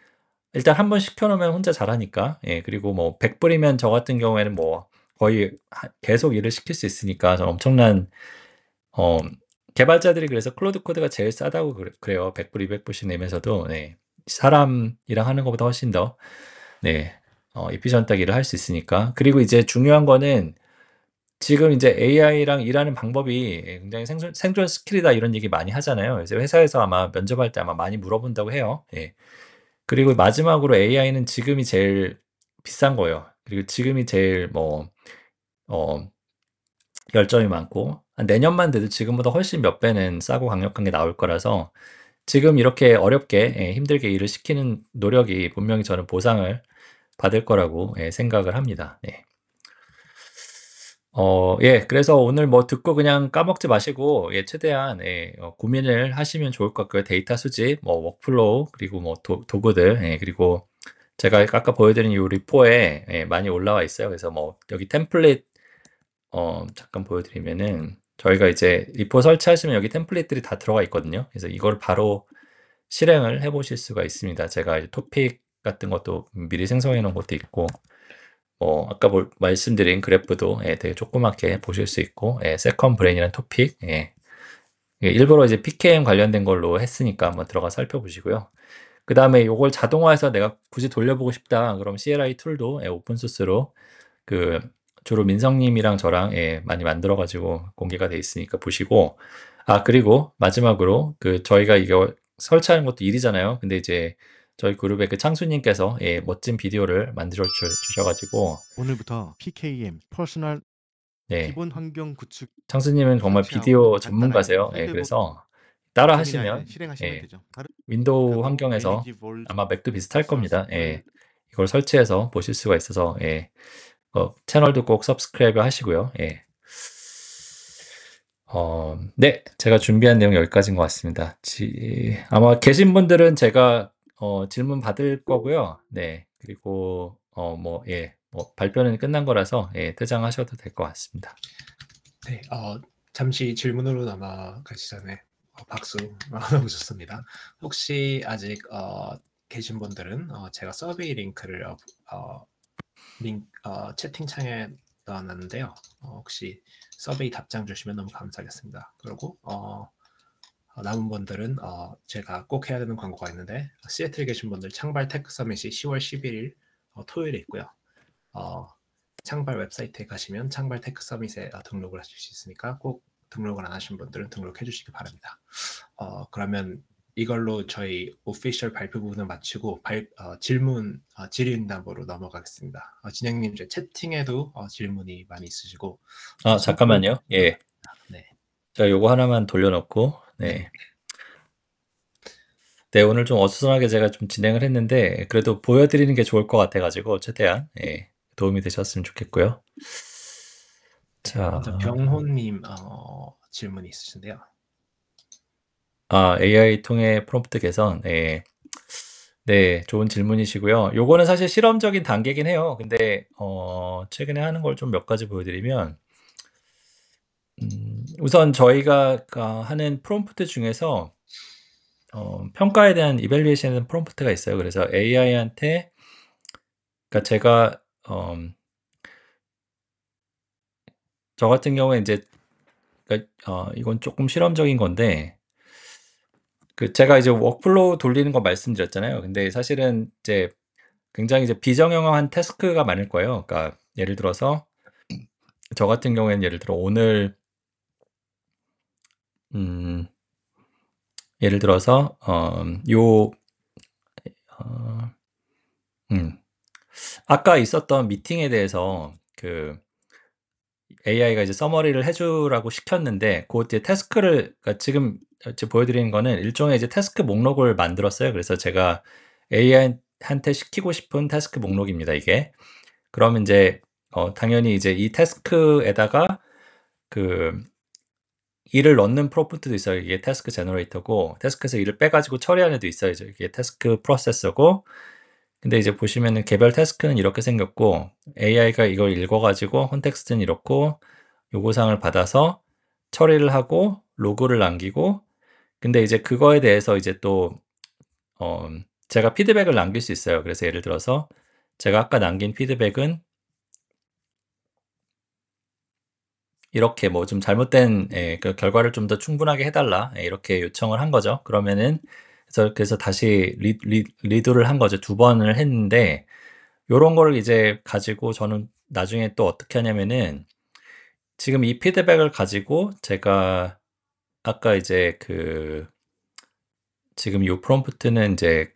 일단 한번 시켜 놓으면 혼자 잘하니까. 그리고 뭐 100불이면 저 같은 경우에는 뭐 거의 계속 일을 시킬 수 있으니까 저 엄청난 어 개발자들이 그래서 클로드 코드가 제일 싸다고 그래요. 100불, 200불씩 내면서도 사람이랑 하는 것보다 훨씬 더 에피션트하게 일을 할 수 있으니까. 그리고 이제 중요한 거는 지금 이제 AI랑 일하는 방법이 굉장히 생존 스킬이다 이런 얘기 많이 하잖아요. 그래서 회사에서 아마 면접할 때 아마 많이 물어본다고 해요. 그리고 마지막으로 AI는 지금이 제일 비싼 거예요. 그리고 지금이 제일 어, 열정이 많고, 내년만 돼도 지금보다 훨씬 몇 배는 싸고 강력한 게 나올 거라서 지금 이렇게 어렵게 힘들게 일을 시키는 노력이 분명히 저는 보상을 받을 거라고 생각을 합니다. 그래서 오늘 뭐 듣고 그냥 까먹지 마시고, 최대한, 고민을 하시면 좋을 것 같고요. 데이터 수집, 뭐, 워크플로우, 그리고 뭐, 도구들, 그리고 제가 아까 보여드린 이 리포에 많이 올라와 있어요. 그래서 뭐, 여기 템플릿, 잠깐 보여드리면은, 저희가 이제 리포 설치하시면 여기 템플릿들이 다 들어가 있거든요. 그래서 이걸 바로 실행을 해 보실 수가 있습니다. 제가 이제 토픽 같은 것도 미리 생성해 놓은 것도 있고, 아까 말씀드린 그래프도 되게 조그맣게 보실 수 있고, 세컨 브레인이라는 토픽, 일부러 이제 PKM 관련된 걸로 했으니까 한번 들어가 살펴보시고요. 그 다음에 이걸 자동화해서 내가 굳이 돌려보고 싶다. 그럼 CLI 툴도 오픈소스로 주로 민성님이랑 저랑 많이 만들어가지고 공개가 돼 있으니까 보시고, 그리고 마지막으로 저희가 이거 설치하는 것도 일이잖아요. 근데 이제 저희 그룹의 창수님께서 멋진 비디오를 만들어 주셔가지고 오늘부터 PKM 퍼스널 네, 기본 환경 구축 창수님은 정말 설치하고 비디오 간단하게 전문가세요. 살펴보 그래서 따라 재미나게 하시면 실행하시면 되죠. 다른 윈도우 도 환경에서 리니지 볼 아마 맥도 비슷할 퍼스널 겁니다. 소프트웨어 이걸 설치해서 보실 수가 있어서 채널도 꼭 서브스크라이브 하시고요. 네, 제가 준비한 내용 여기까지인 것 같습니다. 아마 계신 분들은 제가 질문 받을 거고요. 네, 그리고 발표는 끝난 거라서 퇴장하셔도 될 것 같습니다. 네, 잠시 질문으로 넘어가기 전에 박수 너무 좋습니다. 혹시 아직 계신 분들은 제가 서베이 링크를 채팅창에 넣어놨는데요. 혹시 서베이 답장 주시면 너무 감사하겠습니다. 그리고 남은 분들은 제가 꼭 해야 되는 광고가 있는데 시애틀에 계신 분들 창발 테크 서밋이 10월 11일 토요일에 있고요. 창발 웹사이트에 가시면 창발 테크 서밋에 등록을 하실 수 있으니까 꼭 등록을 안 하신 분들은 등록해 주시기 바랍니다. 그러면 이걸로 저희 오피셜 발표 부분을 마치고 질의응답으로 넘어가겠습니다. 진영님, 채팅에도 질문이 많이 있으시고 잠깐만요. 네. 제가 요거 하나만 돌려놓고 네, 오늘 좀 어수선하게 제가 좀 진행을 했는데 그래도 보여드리는 게 좋을 것 같아가지고 최대한 도움이 되셨으면 좋겠고요. 자, 먼저 병호님 질문이 있으신데요. AI 통해 프롬프트 개선. 네, 좋은 질문이시고요. 요거는 사실 실험적인 단계긴 해요. 근데 최근에 하는 걸 좀 몇 가지 보여드리면 우선 저희가 하는 프롬프트 중에서 평가에 대한 이밸류에이션 프롬프트가 있어요. 그래서 AI한테 그러니까 제가 저 같은 경우에 이제 그러니까 이건 조금 실험적인 건데 제가 이제 워크플로우 돌리는 거 말씀드렸잖아요. 근데 사실은 이제 굉장히 이제 비정형한 태스크가 많을 거예요. 그러니까 예를 들어서 저 같은 경우에는 예를 들어 오늘 예를 들어서 아까 있었던 미팅에 대해서 AI가 이제 서머리를 해주라고 시켰는데 그 뒤에 태스크를 그러니까 지금 보여드리는 거는 일종의 이제 태스크 목록을 만들었어요. 그래서 제가 AI한테 시키고 싶은 태스크 목록입니다. 이게 그러면 이제 당연히 이제 이 태스크에다가 일을 넣는 프롬프트도 있어요. 이게 태스크 제너레이터고 태스크에서 일을 빼가지고 처리하는 애도 있어요. 이게 태스크 프로세서고 근데 이제 보시면은 개별 태스크는 이렇게 생겼고 AI가 이걸 읽어가지고 컨텍스트는 이렇고 요구사항을 받아서 처리를 하고 로그를 남기고 근데 이제 그거에 대해서 이제 또 제가 피드백을 남길 수 있어요. 그래서 예를 들어서 제가 아까 남긴 피드백은 이렇게 뭐 좀 잘못된 그 결과를 좀 더 충분하게 해달라 이렇게 요청을 한 거죠. 그러면은 그래서 다시 리드를 한 거죠. 2번을 했는데 요런 거를 이제 가지고 저는 나중에 또 어떻게 하냐면은 지금 이 피드백을 가지고 제가 아까 이제 지금 이 프롬프트는 이제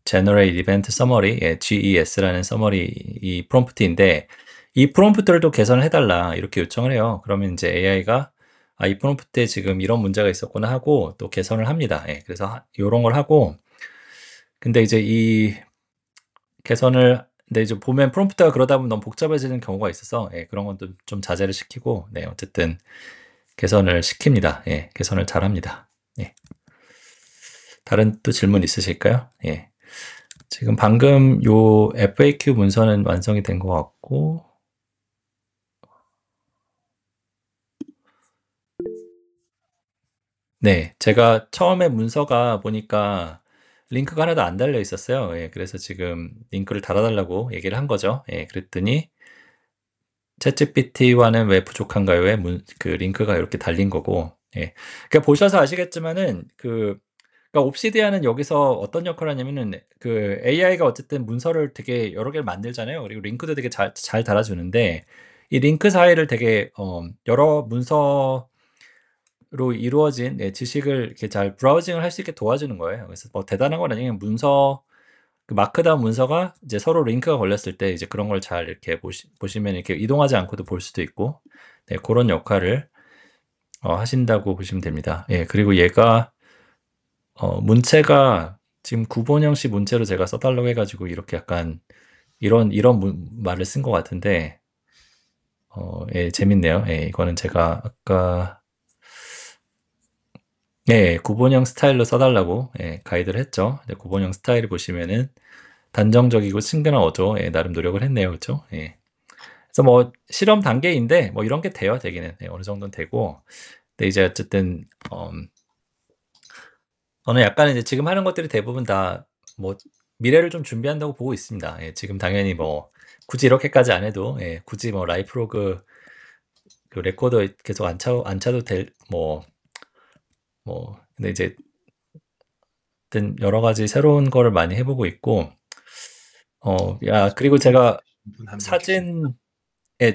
Generate Event Summary, GES라는 서머리 이 프롬프트인데 이 프롬프트를 또 개선을 해달라 이렇게 요청을 해요. 그러면 이제 AI가 이 프롬프트에 지금 이런 문제가 있었구나 하고 또 개선을 합니다. 그래서 이런 걸 하고 근데 이제 이 개선을 근데 이제 보면 프롬프트가 그러다 보면 너무 복잡해지는 경우가 있어서 그런 건 좀 자제를 시키고 어쨌든 개선을 시킵니다. 개선을 잘합니다. 다른 또 질문 있으실까요? 지금 방금 요 FAQ 문서는 완성이 된 것 같고 네, 제가 처음에 문서가 보니까 링크가 하나도 안 달려 있었어요. 그래서 지금 링크를 달아달라고 얘기를 한 거죠. 그랬더니 챗GPT와는 왜 부족한가요에 링크가 이렇게 달린 거고 그러니까 보셔서 아시겠지만은 그러니까 옵시디안은 여기서 어떤 역할을 하냐면은 AI가 어쨌든 문서를 되게 여러 개를 만들잖아요. 그리고 링크도 되게 잘 달아주는데 이 링크 사이를 되게 여러 문서로 이루어진 지식을 이렇게 잘 브라우징을 할 수 있게 도와주는 거예요. 그래서 뭐 대단한 건 아니에요. 문서 마크다운 문서가 이제 서로 링크가 걸렸을 때 이제 그런 걸 잘 이렇게 보시면 이렇게 이동하지 않고도 볼 수도 있고 그런 역할을 하신다고 보시면 됩니다. 그리고 얘가 문체가 지금 구본형식 문체로 제가 써달라고 해가지고 이렇게 약간 이런 말을 쓴 것 같은데 재밌네요. 이거는 제가 아까 구본형 스타일로 써달라고 가이드를 했죠. 구본형 스타일을 보시면은 단정적이고 친근한 어조 나름 노력을 했네요. 그렇죠? 그래서 뭐 실험 단계인데 뭐 이런 게 돼요. 되기는 어느 정도는 되고 근데 이제 어쨌든 저는 약간 이제 지금 하는 것들이 대부분 다 뭐 미래를 좀 준비한다고 보고 있습니다. 지금 당연히 뭐 굳이 이렇게까지 안 해도 굳이 뭐 라이프로그 레코더 계속 안 차도 될 근데 이제 하여튼 여러 가지 새로운 거를 많이 해보고 있고 그리고 제가 분한분 계십니다. 사진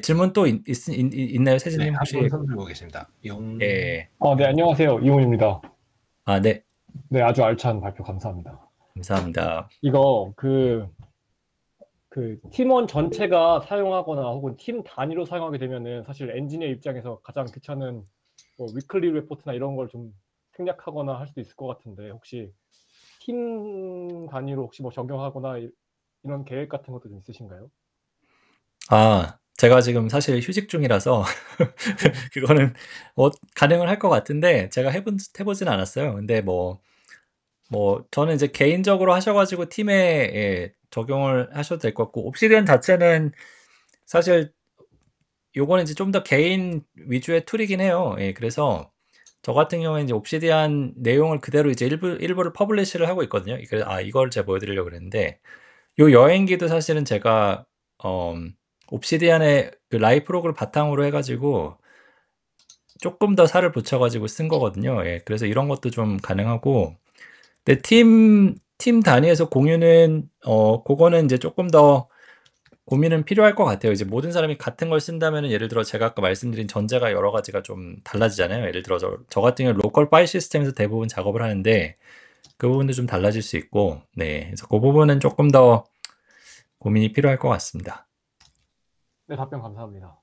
질문 또 있나요? 네, 세진님 혹시 한분 손 들고 계십니다. 네, 안녕하세요. 이훈입니다. 네. 네, 아주 알찬 발표 감사합니다. 감사합니다. 이거 팀원 전체가 사용하거나 혹은 팀 단위로 사용하게 되면은 사실 엔지니어 입장에서 가장 귀찮은 뭐 위클리 레포트나 이런 걸 좀 생략하거나 할 수도 있을 것 같은데 혹시 팀 단위로 혹시 뭐 적용하거나 이런 계획 같은 것도 좀 있으신가요? 제가 지금 사실 휴직 중이라서 그거는 가능은 할 것 같은데 제가 해보진 않았어요. 근데 뭐 뭐 저는 이제 개인적으로 하셔 가지고 팀에 예 적용을 하셔도 될 것 같고 옵시디언 자체는 사실 요거는 이제 좀 더 개인 위주의 툴이긴 해요. 예 그래서 저 같은 경우에는 이제 옵시디안 내용을 그대로 이제 일부를 퍼블리시를 하고 있거든요. 그래서 이걸 제가 보여드리려고 그랬는데 요 여행기도 사실은 제가 옵시디안의 그 라이프로그를 바탕으로 해가지고 조금 더 살을 붙여가지고 쓴 거거든요. 예, 그래서 이런 것도 좀 가능하고, 근데 팀 단위에서 공유는 그거는 이제 조금 더 고민은 필요할 것 같아요. 이제 모든 사람이 같은 걸 쓴다면은 예를 들어 제가 아까 말씀드린 전제가 여러 가지가 좀 달라지잖아요. 예를 들어 저 같은 경우 로컬 파일 시스템에서 대부분 작업을 하는데 그 부분도 좀 달라질 수 있고, 네, 그래서 그 부분은 조금 더 고민이 필요할 것 같습니다. 네, 답변 감사합니다.